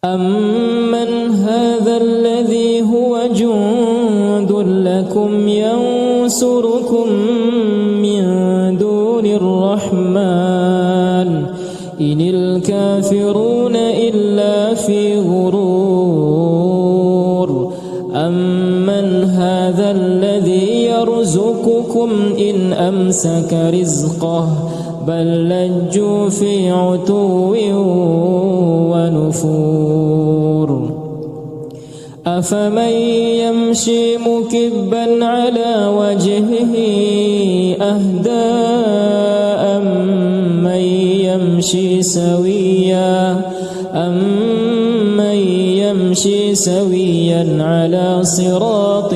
أمن هذا الذي هو جند لكم ينصركم من دون الرحمن إن الكافرون إلا في غرور أمن هذا الذي يرزقكم إن أمسك رزقه بل لجوا في عتو ونفور أفمن يمشي مكبا على وجهه أهدى أمن يمشي سويا على صراط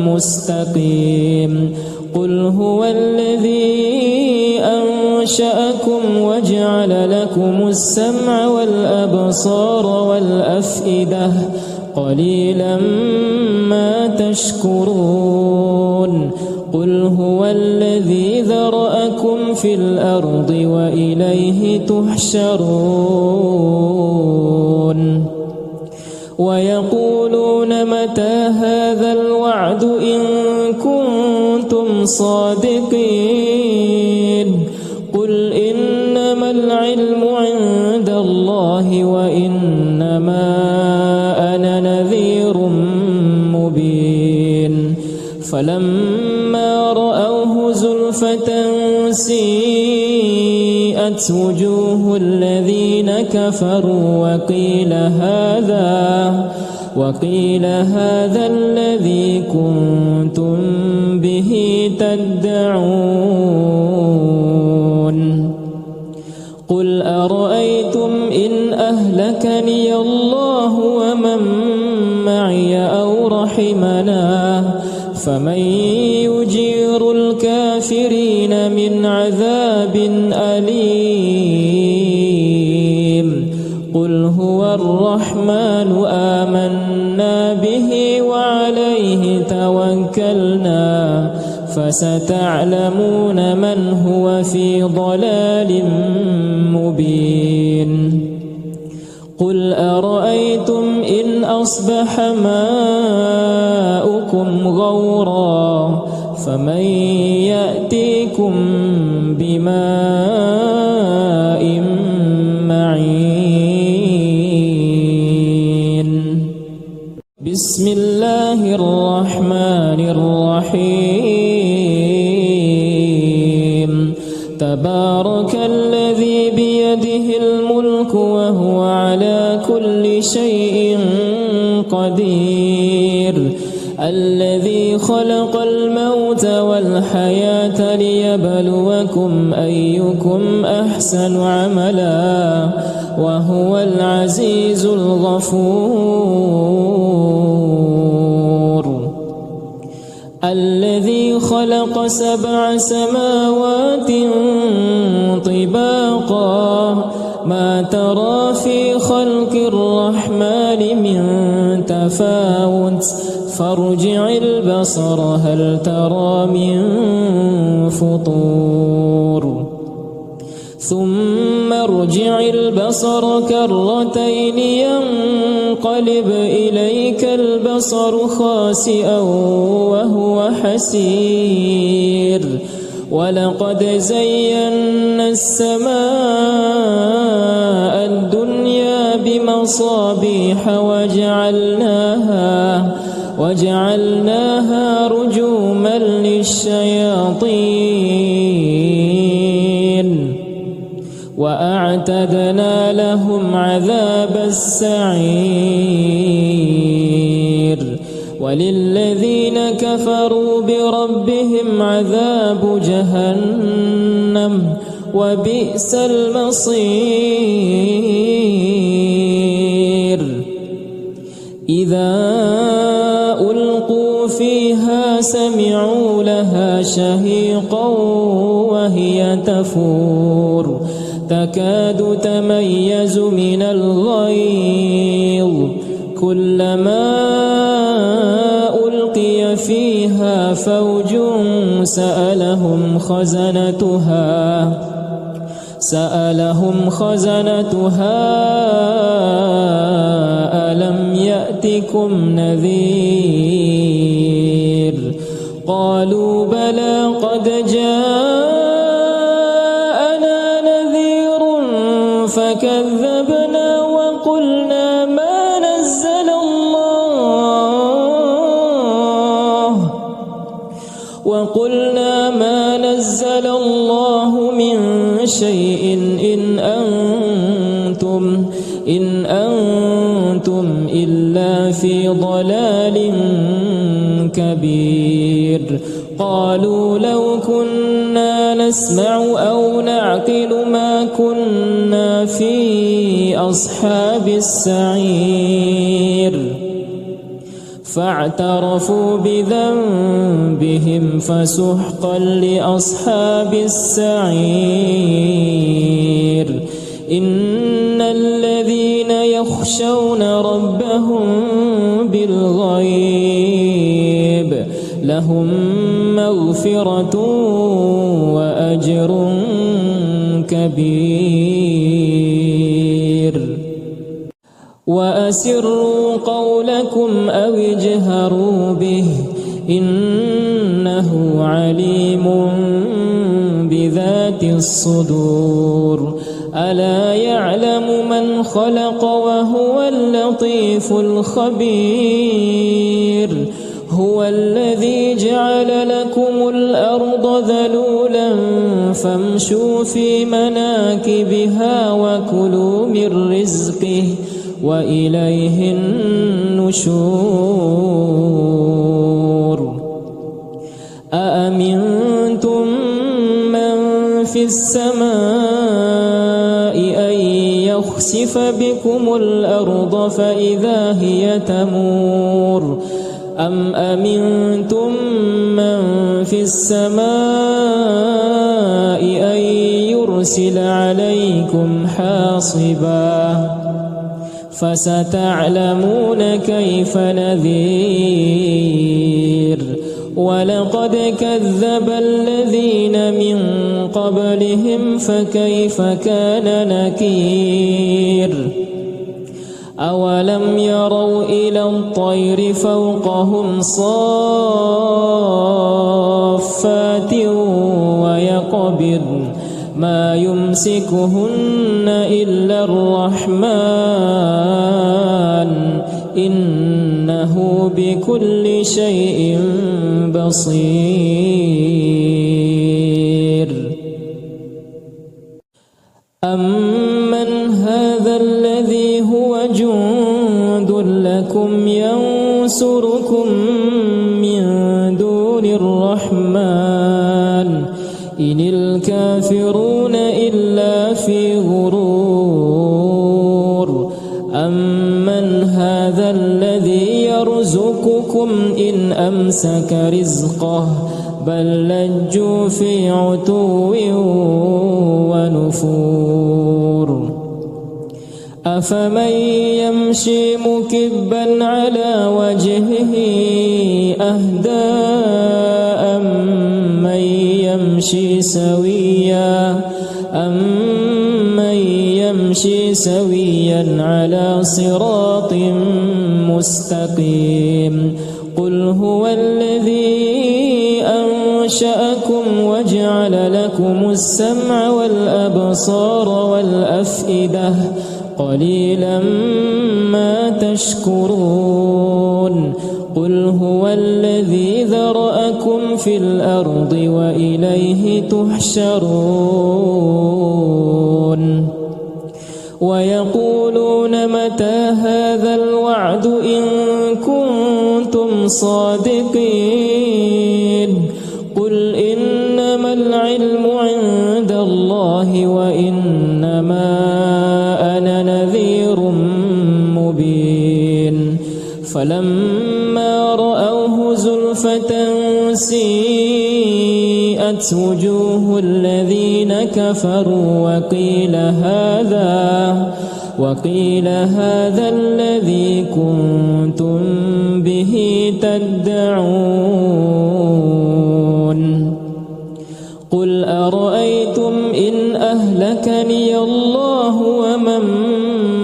مستقيم قل هو الذي أنشأكم وجعل لكم السمع والأبصار والأفئدة قليلا ما تشكرون قل هو الذي ذرأكم في الأرض وإليه تحشرون ويقولون متى هذا الوعد إن كنتم صادقين قل إنما العلم عند الله وإنما أنا نذير مبين فلما رأوه زلفة سيئت وجوه الذين كفروا وقيل هذا الذي كنتم به تدعون قل أرأيتم إن أهلكني الله ومن معي أو رحمنا فمن يجير الكافرين من عذاب أليم قل هو الرحمن آمنا به وعليه توكلنا فستعلمون من هو في ضلال مبين قل أرأيتم إن أصبح ماؤكم غورا فمن يأتيكم بماء معين بسم الله الرحمن الرحيم تبارك الذي بيده الملك وهو على كل شيء قدير الذي خلق الموت والحياة ليبلوكم أيكم أحسن عملا وهو العزيز الغفور الذي خلق 7 سماوات طباقا ما ترى في خلق الرحمن من تفاوت فارجع البصر هل ترى من فطور ثم ارجع البصر كرتين ينقلب إليك البصر خاسئا وهو حسير ولقد زينا السماء الدنيا بمصابيح وجعلناها رجوما للشياطين وأعتدنا لهم عذاب السعير وللذين كفروا بربهم عذاب جهنم وبئس المصير إذا ألقوا فيها سمعوا لها شهيقا وهي تفور تكاد تميز من الغيظ كلما ألقي فيها فوج سألهم خزنتها ألم يأتكم نذير قالوا بلى قد جاءنا نذير فكذبنا وقلنا ما نزل الله من شيء إن أنتم إلا في ضلال كبير قالوا لو كنا نسمع أو نعقل ما كنا في أصحاب السعير فاعترفوا بذنبهم فسحقا لأصحاب السعير إن الذين يخشون ربهم بالغيب لهم مغفرة وأجر كبير وأسروا قولكم أو اجهروا به إنه عليم بذات الصدور ألا يعلم من خلق وهو اللطيف الخبير هو الذي جعل لكم الأرض ذلولا فامشوا في مناكبها وكلوا من رزقه وإليه النشور أأمنتم من في السماء أن يخسف بكم الأرض فإذا هي تمور أم أمنتم من في السماء أن يرسل عليكم حاصبا فستعلمون كيف نذير ولقد كذب الذين من قبلهم فكيف كان نكير أولم يروا إلى الطير فوقهم صافات ويقبضن ما يمسكهن إلا الرحمن إنه بكل شيء بصير أمن هذا الذي هو جند لكم ينصركم من دون الرحمن إن الكافرون إلا في غرور أمن هذا الذي يرزقكم إن أمسك رزقه بل لجوا في عتو ونفور أفمن يمشي مكبا على وجهه أهدى أمن يمشي سويا على صراط مستقيم قل هو الذي أنشأكم وجعل لكم السمع والأبصار والأفئدة قليلا ما تشكرون قل هو الذي ذرأكم في الأرض وإليه تحشرون ويقولون متى هذا الوعد إن كنتم صادقين قل إنما العلم عند الله وإنما أنا نذير مبين فلما رأوه زلفة سيئت وجوه الذين كفروا وقيل هذا الذي كنتم به تدعون قل أرأيتم إن أهلكني الله ومن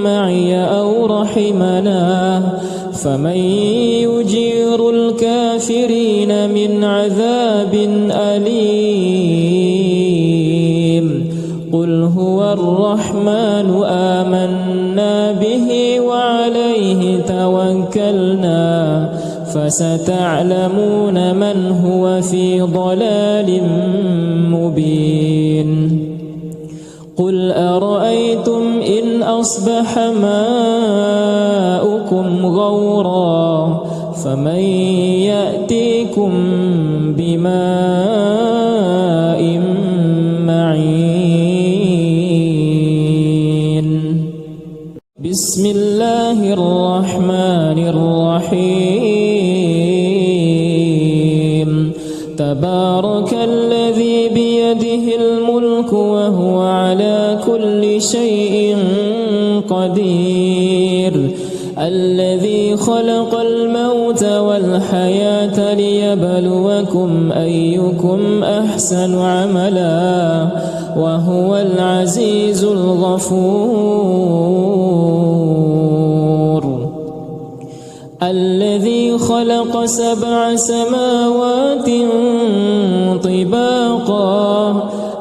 معي أو رحمنا فمن يجير الكافرين من عذاب أليم قل هو الرحمن آمنا به وعليه توكلنا فستعلمون من هو في ضلال مبين قل أرأيتم إن أصبح ماؤكم غورا فمن يأتيكم بماء معين بسم الله الرحمن الرحيم تبارك الذي بيده الملك وهو على كل شيء قدير الذي خلق الموت والحياة ليبلوكم أيكم أحسن عملا وهو العزيز الغفور الذي خلق 7 سماوات طباقا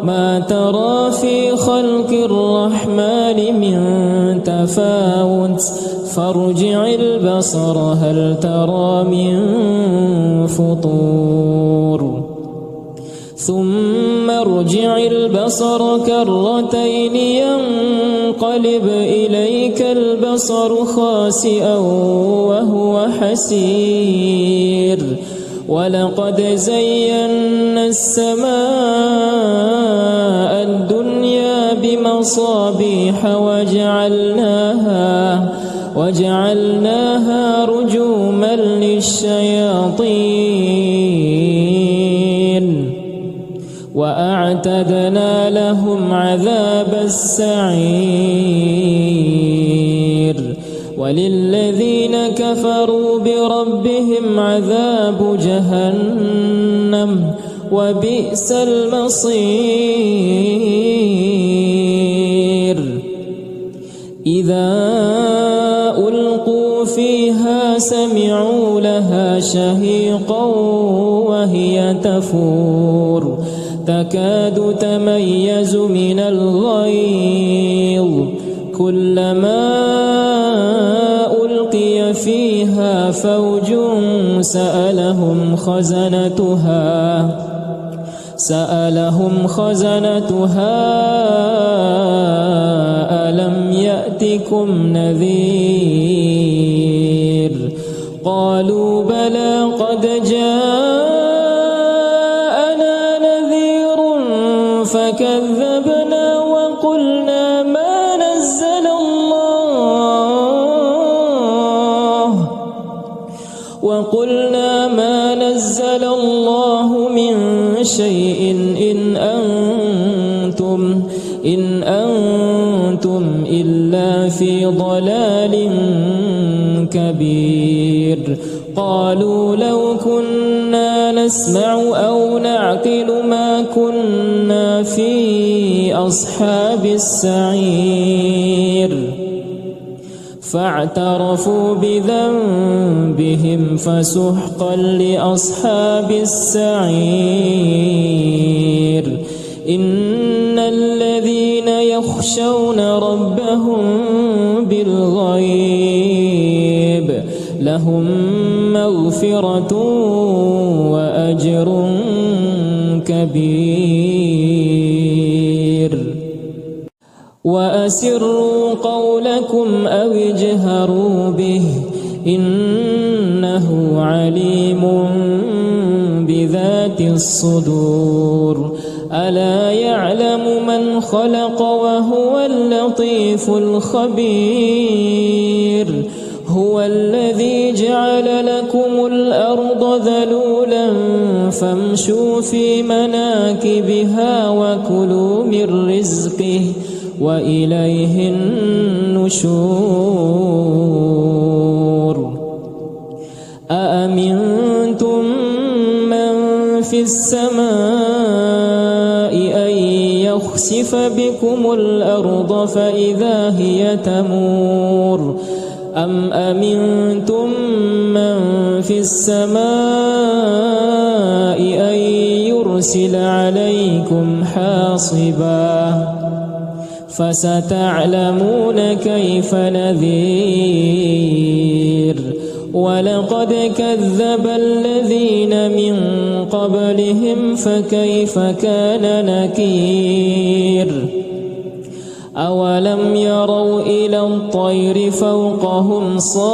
ما ترى في خلق الرحمن من تفاوت فارجع البصر هل ترى من فطور ثم ارجع البصر كرتين ينقلب إليك البصر خاسئا وهو حسير ولقد زينا السماء الدنيا بمصابيح وجعلناها رجوما للشياطين وأعتدنا لهم عذاب السعير وللذين كفروا بربهم عذاب جهنم وبئس المصير إذا ألقوا فيها سمعوا لها شهيقا وهي تفور تكاد تميز من الغيظ كلما ألقي فيها فوج سألهم خزنتها ألم يأتكم نذير قالوا بلى قد جاءنا نذير فكذبنا وقلنا ما نزل الله من شيء إن أنتم إلا في ضلال كبير قالوا لو كنا نسمع أو نعقل ما كنا في أصحاب السعير فاعترفوا بذنبهم فسحقا لأصحاب السعير إن الذين يخشون ربهم بالغيب لهم مغفرة وأجر كبير. وأسروا قولكم أو اجهروا به إنه عليم بذات الصدور. ألا يعلم من خلق وهو اللطيف الخبير. هو الذي جعل لكم الأرض ذلولا فامشوا في مناكبها وكلوا من رزقه وإليه النشور. أأمنتم من في السماء أن يخسف بكم الأرض فإذا هي تمور أم أمنتم من في السماء أن يرسل عليكم حاصبا فستعلمون كيف نذير. ولقد كذب الذين من قبلهم فكيف كان نكير. أولم يروا إلى الطير فوقهم صافات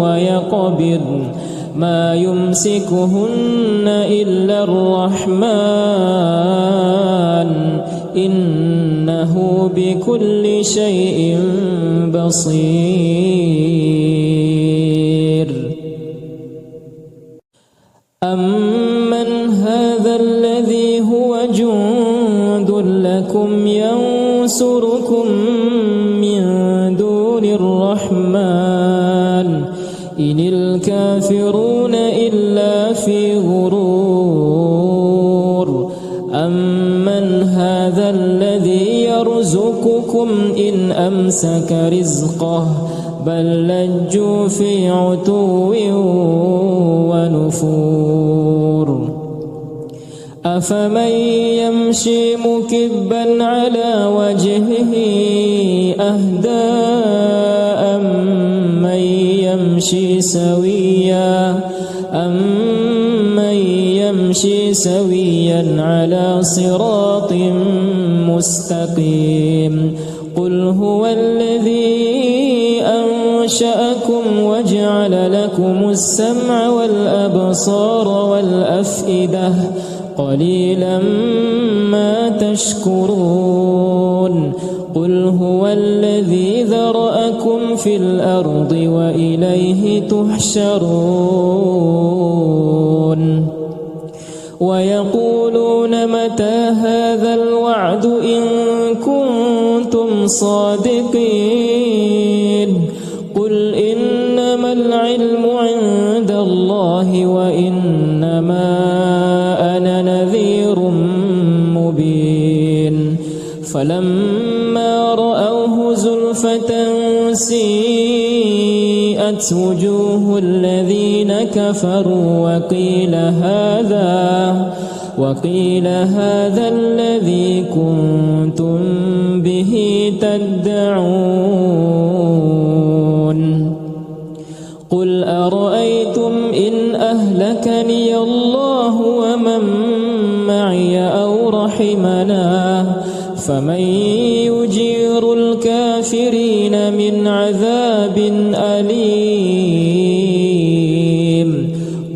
ويقبضن ما يمسكهن إلا الرحمن إنه بكل شيء بصير. أمن هذا الذي هو جند لكم ينصركم من دون الرحمن إن الكافرون إلا في غرور. أمن هذا الذي يرزقكم إن أمسك رزقه بل لجوا في عتو ونفور. أفمن يمشي مكبا على وجهه أهدى أمن يمشي سويا على صراط مستقيم. قل هو الذي أنشأكم وجعل لكم السمع والأبصار والأفئدة قليلا ما تشكرون. قل هو الذي ذرأكم في الأرض وإليه تحشرون. ويقولون متى هذا الوعد إن كنتم صادقين. قل إنما العلم عند الله وإنما أنا نذير مبين. فلما رأوه زلفة سيئت وجوه الذين كفروا وقيل هذا الذي كنتم به تدعون. قل أرأيتم إن أهلكني الله ومن معي أو رحمنا فمن يجير الكافرين من عذاب أليم.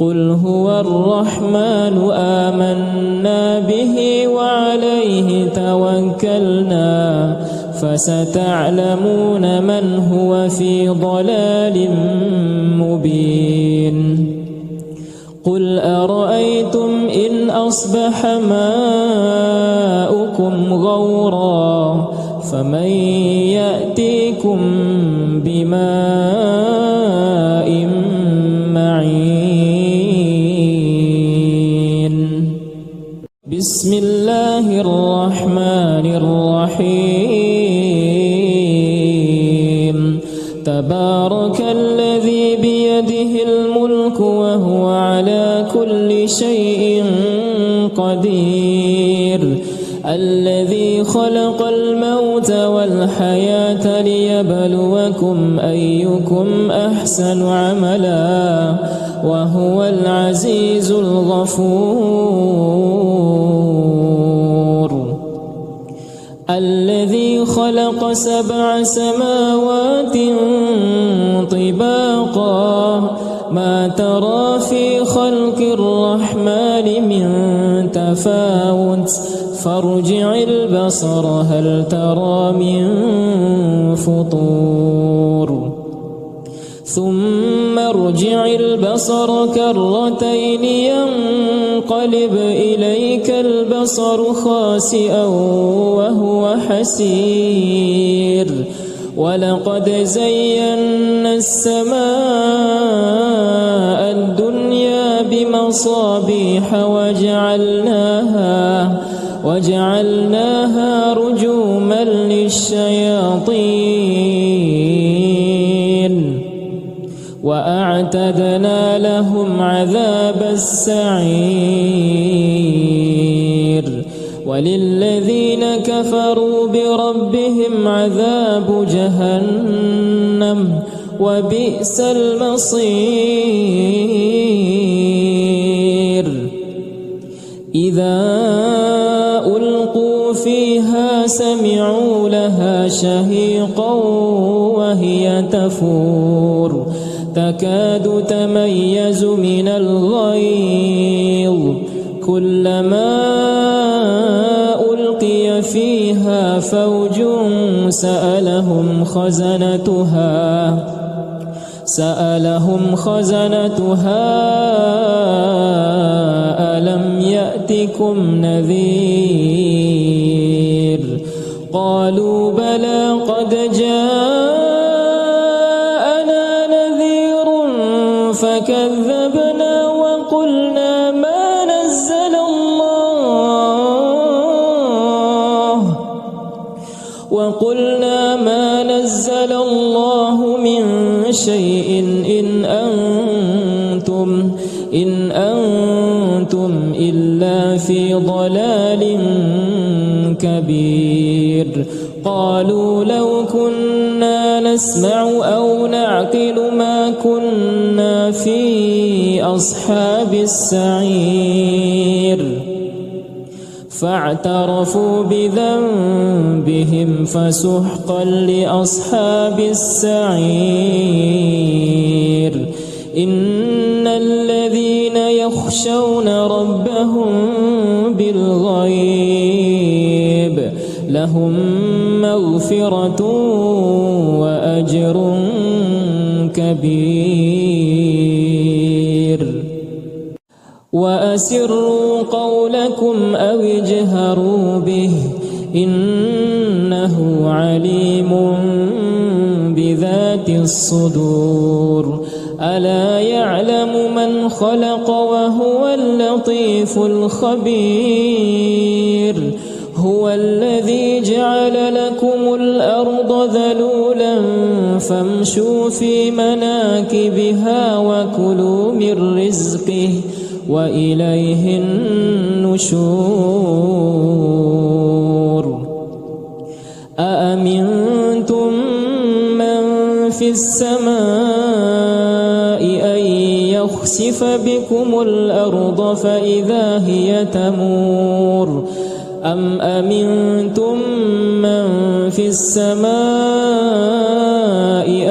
قل هو الرحمن آمنا به وعليه توكلنا فستعلمون من هو في ضلال مبين. قل أرأيتم إن أصبح ماؤكم غورا فمن يأتيكم بماء معين. بسم الله الرحمن الرحيم. تبارك الذي بيده الملك وهو على كل شيء قدير. الذي خلق الموت والحياة ليبلوكم أيكم أحسن عملا وهو العزيز الغفور. الذي خلق 7 سماوات طباقا ما ترى في خلق الرحمن من تفاوت فارجع البصر هل ترى من فطور ثم ارجع البصر كرتين ينقلب إليك البصر خاسئا وهو حسير ولقد زينا السماء الدنيا بمصابيح وجعلناها رجوما للشياطين وأعتدنا لهم عذاب السعير وللذين كفروا بربهم عذاب جهنم وبئس المصير. إذا ألقوا فيها سمعوا لها شهيقا وهي تفور تكاد تميز من الغيظ كلما ألقي فيها فوج سألهم خزنتها ألم يأتكم نذير قالوا بلى قد جاءنا نذير فكذبنا وقلنا ما نزل الله من شيء إن أنتم إلا في ضلال كبير. قالوا لو كنا نسمع أو نعقل ما كنا في أصحاب السعير فاعترفوا بذنبهم فسحقا لأصحاب السعير. إن الذين يخشون ربهم بالغيب لهم مغفرة وأجر كبير. وأسروا قولكم أو اجهروا به إنه عليم بذات الصدور. ألا يعلم من خلق وهو اللطيف الخبير. هو الذي جعل لكم الأرض ذلولا فامشوا في مناكبها وكلوا من رزقه وإليه النشور. أأمنتم من في السماء أن يخسف بكم الأرض فإذا هي تمور أم أمنتم من في السماء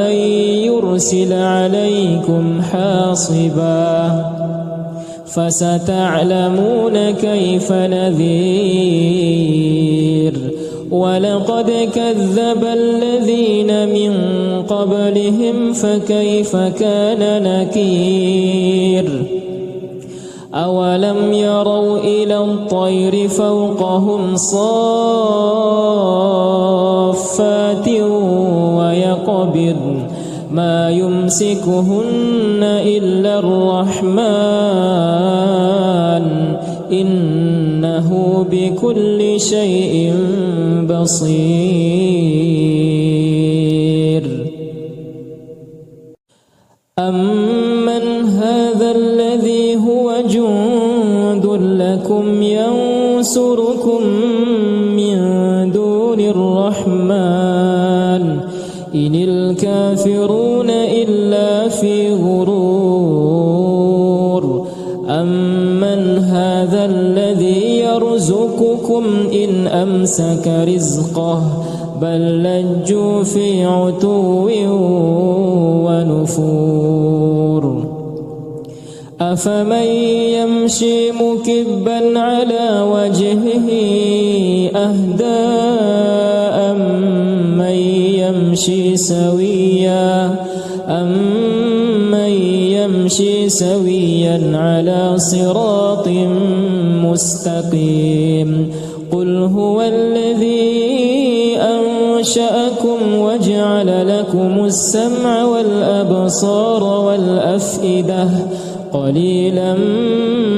أن يرسل عليكم حاصبا فستعلمون كيف نذير. ولقد كذب الذين من قبلهم فكيف كان نكير. أولم يروا إلى الطير فوقهم صافات ويقبضن ما يمسكهن إلا الرحمن إنه بكل شيء بصير. أمن هذا الذي هو جند لكم ينصركم الرحمن إن الكافرون إلا في غرور أمن هذا الذي يرزقكم إن أمسك رزقه بل لجوا في عتو ونفور أفمن يمشي مكبا على وجهه أهدى أمن يمشي سويا على صراط مستقيم قل هو الذي أنشأكم وجعل لكم السمع والأبصار والأفئدة قليلا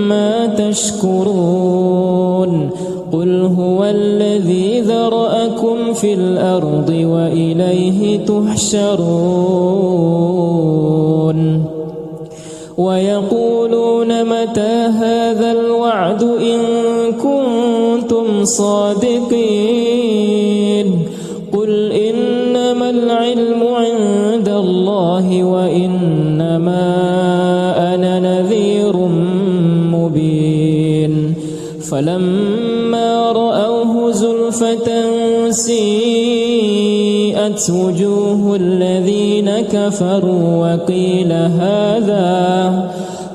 ما تشكرون قل هو الذي ذرأكم في الأرض وإليه تحشرون ويقولون متى هذا الوعد إن كنتم صادقين قل إنما العلم عند الله وإنما أنا نذير مبين فلما رأوه زلفة سيئت وجوه الذين كفروا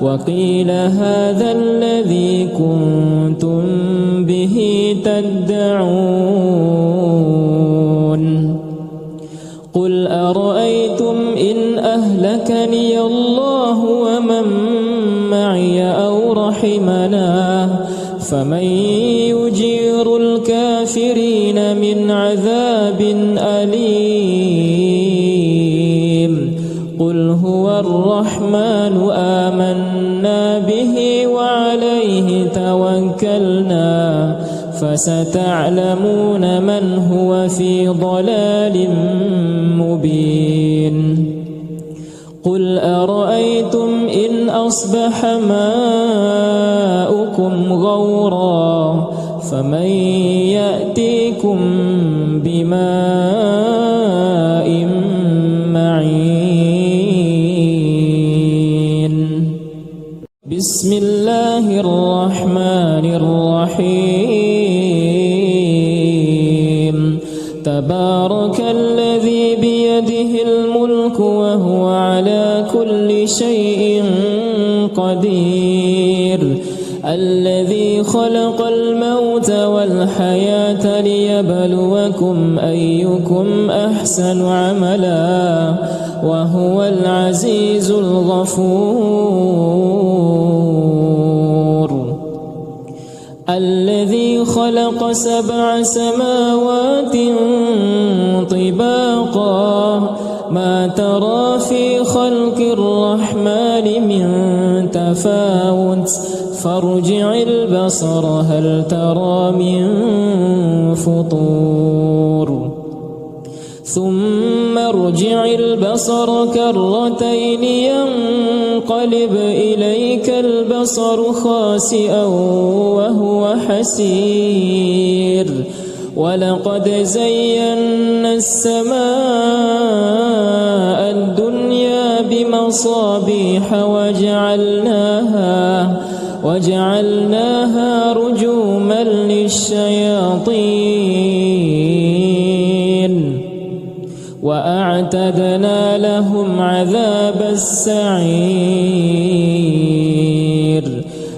وقيل هذا الذي كنتم به تدعون قل أرأيتم إن أهلكني الله ومن معي أو رحمنا فمن يجير الكافرين من عذاب أليم قل هو الرحمن آمنا به وعليه توكلنا فستعلمون من هو في ضلال مبين قل أرأيتم إن أصبح ماؤكم غورا فمن يأتيكم بماء معين بسم الله الرحمن الرحيم تبارك الذي بيده الملك وهو على كل شيء قدير الذي خلق الموت والحياة ليبلوكم أيكم أحسن عملا وهو العزيز الغفور الذي خلق 7 سماوات طباقا ما ترى في خلق الرحمن من تفاوت فارجع البصر هل ترى من فطور ثم ارجع البصر كرتين ينقلب إليك البصر خاسئا وهو حسير ولقد زينا السماء الدنيا بمصابيح وجعلناها رجوما للشياطين وأعتدنا لهم عذاب السعير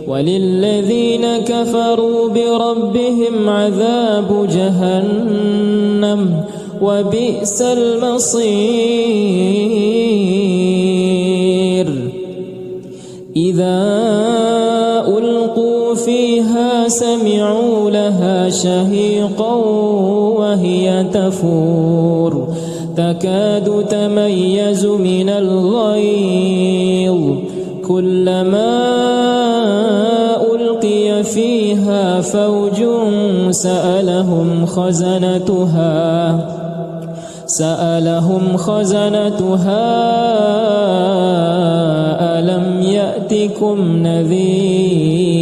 وللذين كفروا بربهم عذاب جهنم وبئس المصير إذا ألقوا فيها سمعوا لها شهيقا وهي تفور تكاد تميز من الغيظ كلما ألقي فيها فوج سألهم خزنتها ألم يأتكم نذير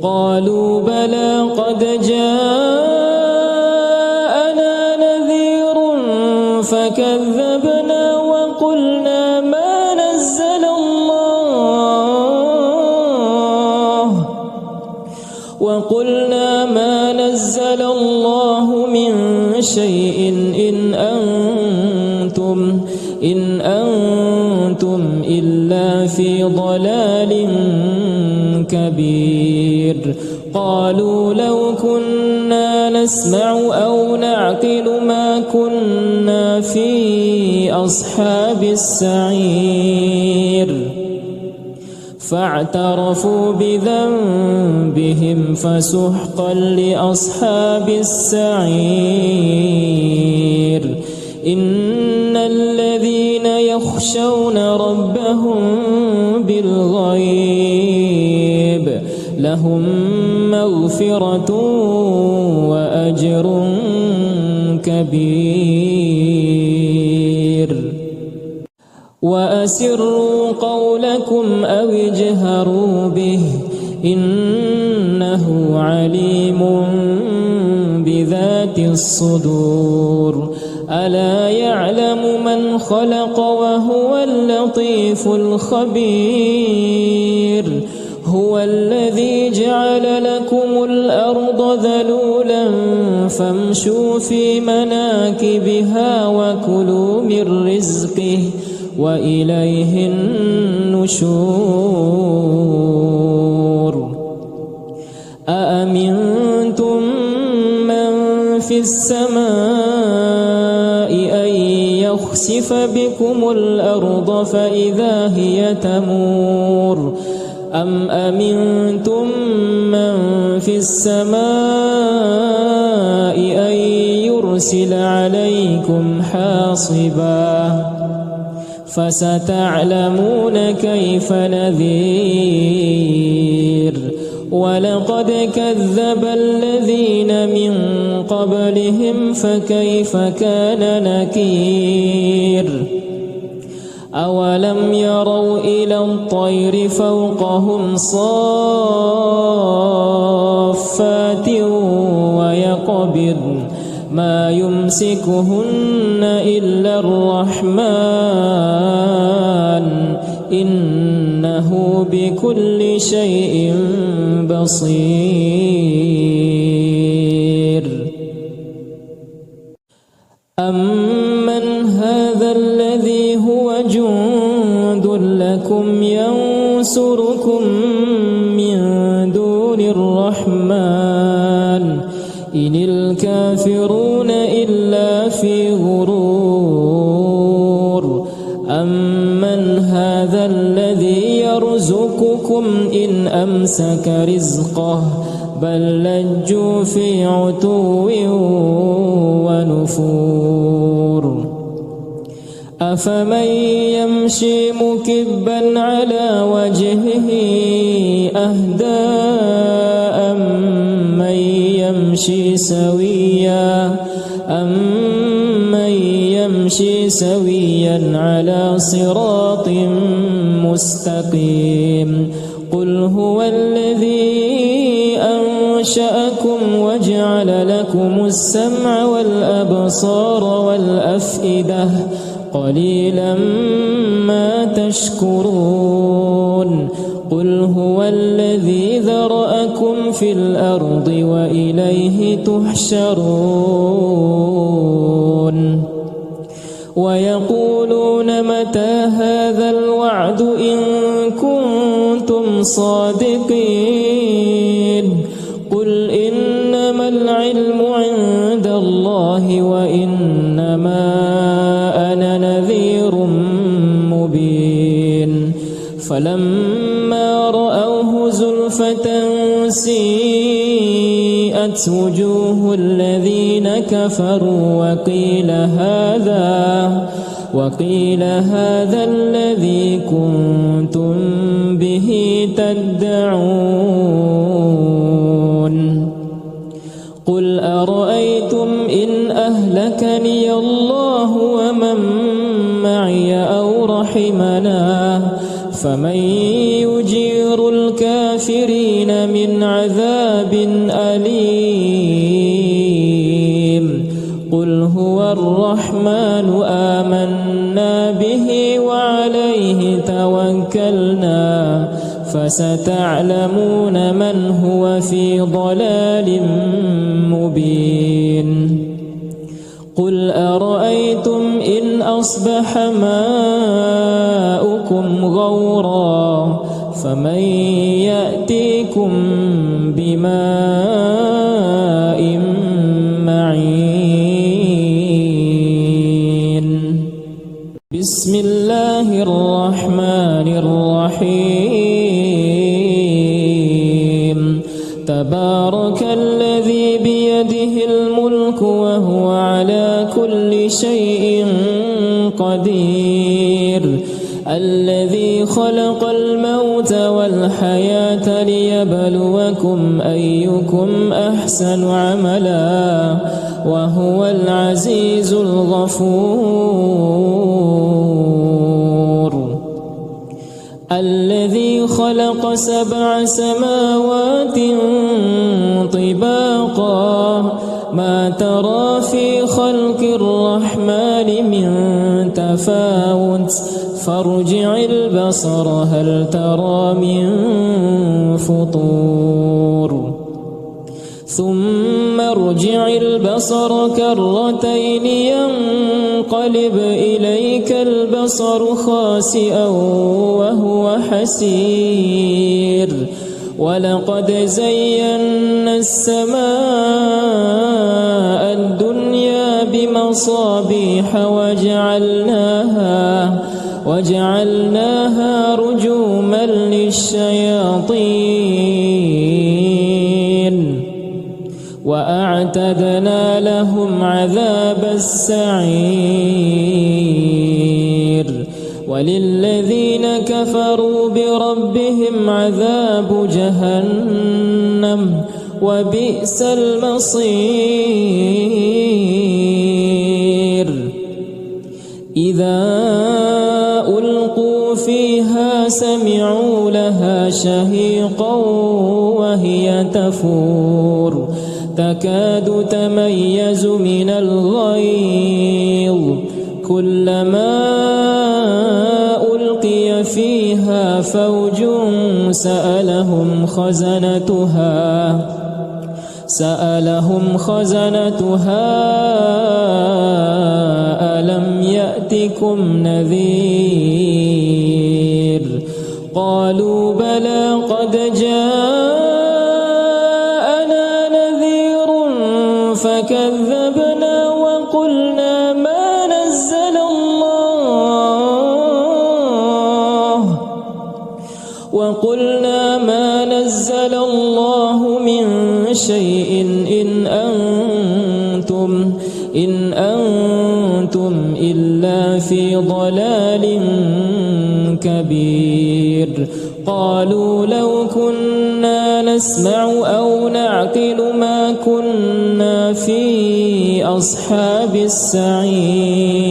قالوا بلى قد جاءنا وقلنا ما نزل الله من شيء إن أنتم إلا في ضلال كبير. قالوا لو كنا نسمع أو نعقل ما كنا في أصحاب السعير. فاعترفوا بذنبهم فسحقا لأصحاب السعير. إن الذين يخشون ربهم بالغيب لهم مغفرة وأجر كبير. وأسروا قولكم أو اجهروا به إنه عليم بذات الصدور. ألا يعلم من خلق وهو اللطيف الخبير. هو الذي جعل لكم الأرض ذلولا فامشوا في مناكبها وكلوا من رزقه وإليه النشور. أأمنتم من في السماء أن يخسف بكم الأرض فإذا هي تمور أم أمنتم من في السماء أن يرسل عليكم حاصبا فستعلمون كيف نذير. ولقد كذب الذين من قبلهم فكيف كان نكير. أولم يروا إلى الطير فوقهم صافات ويقبضن ما يمسكهن إلا الرحمن إنه بكل شيء بصير. أمن هذا الذي هو جند لكم ينصركم من دون الرحمن إن الكافرون إلا في غرور. أمن هذا الذي يرزقكم إن أمسك رزقه بل لجوا في عتو ونفور. أفمن يمشي مكبا على وجهه أهدى أمن يمشي سويا على صراط مستقيم. قل هو الذي أنشأكم وجعل لكم السمع والأبصار والأفئدة قليلا ما تشكرون. قل هو الذي ذرأكم في الأرض وإليه تحشرون. ويقولون متى هذا الوعد إن كنتم صادقين. قل إنما العلم عند الله وإنما أنا نذير مبين. فلما رأوه زلفة سيئت وجوه الذين كفروا وقيل هذا الذي كنتم به تدعون. قل أرأيتم إن أهلكني الله ومن معي أو رحمنا فمن يجير الكافرين من عذاب أليم. قل هو الرحمن آمنا آمنا به وعليه توكلنا فستعلمون من هو في ضلال مبين قل أرأيتم إن أصبح ماؤكم غورا فمن يأتيكم بماء معين بسم الله الرحمن الرحيم تبارك الذي بيده الملك وهو على كل شيء قدير الذي خلق الموت والحياة ليبلوكم أيكم أحسن عملا وهو العزيز الغفور الذي خلق 7 سماوات طباقا ما ترى في خلق الرحمن من تفاوت فارجع البصر هل ترى من فطور ثم ارجع البصر كرتين ينقلب إليك البصر خاسئا وهو حسير ولقد زينا السماء الدنيا بمصابيح وجعلناها رجوما للشياطين وأعتدنا لهم عذاب السعير وللذين كفروا بربهم عذاب جهنم وبئس المصير إذا ألقوا فيها سمعوا لها شهيقا وهي تفور تكاد تميز من الغيظ كلما ألقي فيها فوج سألهم خزنتها ألم يأتكم نذير قالوا بلى قد جاءنا نذير فكذبنا وقلنا ما نزل الله من شيء إن أنتم إلا في ضلال كبير قالوا لو كنا نسمع أو نعقل ما كنا في أصحاب السعير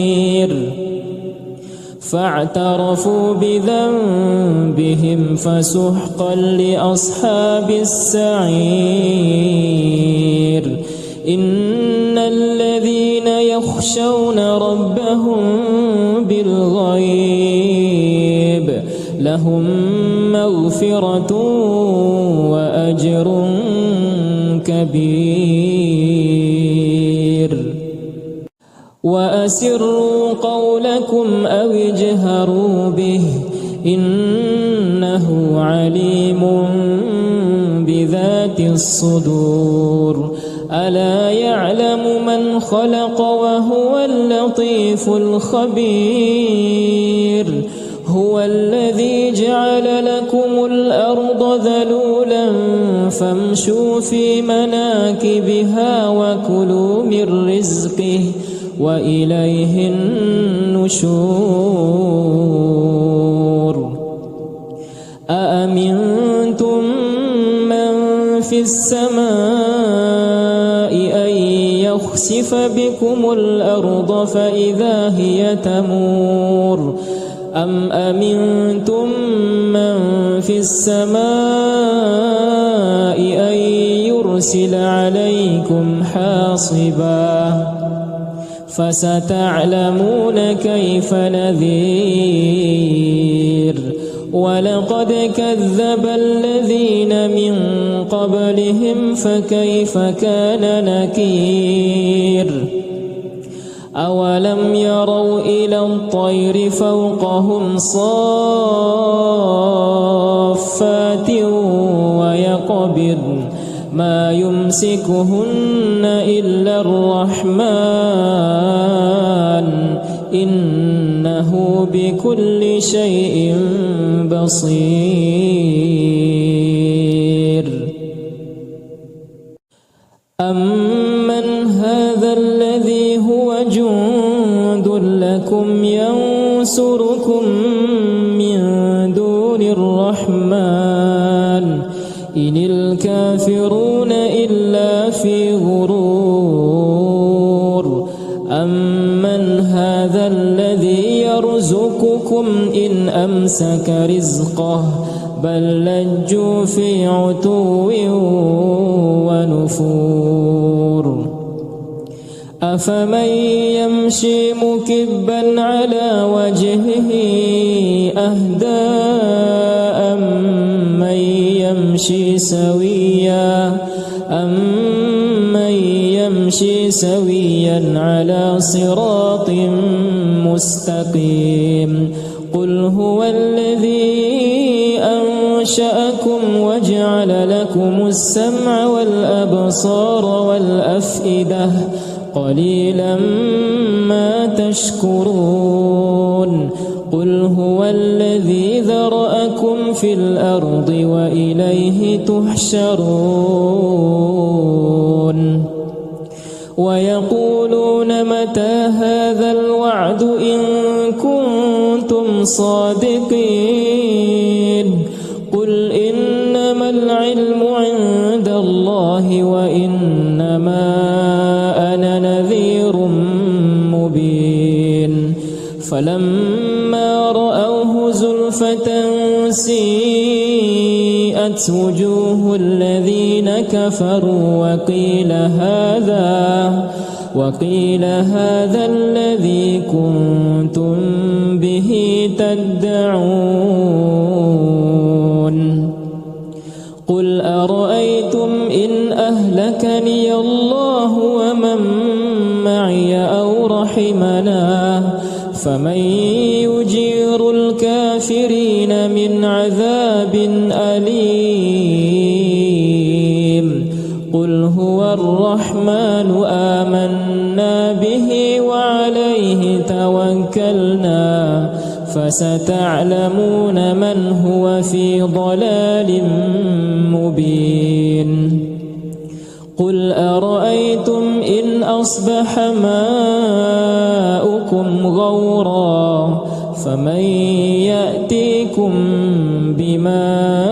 فاعترفوا بذنبهم فسحقا لأصحاب السعير إن الذين يخشون ربهم بالغيب لهم مغفرة وأجر كبير وأسروا قولكم أو اجهروا به إنه عليم بذات الصدور ألا يعلم من خلق وهو اللطيف الخبير هو الذي جعل لكم الأرض ذلولا فامشوا في مناكبها وكلوا من رزقه وإليه النشور أأمنتم من في السماء أن يخسف بكم الأرض فإذا هي تمور أم أمنتم من في السماء أن يرسل عليكم حاصبا فستعلمون كيف نذير ولقد كذب الذين من قبلهم فكيف كان نكير أولم يروا إلى الطير فوقهم صافات ويقبضن ما يمسكهن إلا الرحمن إنه بكل شيء بصير أمن هذا الذي هو جند لكم ينصركم من دون الرحمن إن الكافرون إلا في غرور أمن هذا الذي يرزقكم إن أمسك رزقه بل لجوا في عتو ونفور أفمن يمشي مكبا على وجهه أهدى أمن يمشي سويا على صراط مستقيم قل هو الذي أنشأكم وجعل لكم السمع والأبصار والأفئدة قليلا ما تشكرون قل هو الذي ذرأكم في الأرض وإليه تحشرون ويقولون متى هذا الوعد إن كنتم صادقين قل إنما العلم عند الله وإنما أنا نذير مبين فلما رأوه زلفة سيئت وجوه الذين كفروا وقيل هذا الذي كنتم به تدعون قل أرأيتم إن أهلكني الله ومن معي أو رحمنا فمن يجير الكافرين من عذاب أليم قل هو الرحمن آمنا به وعليه توكلنا فستعلمون من هو في ضلال مبين قل أرأيتم إن أصبح ماؤكم غورا فمن يأتيكم بماء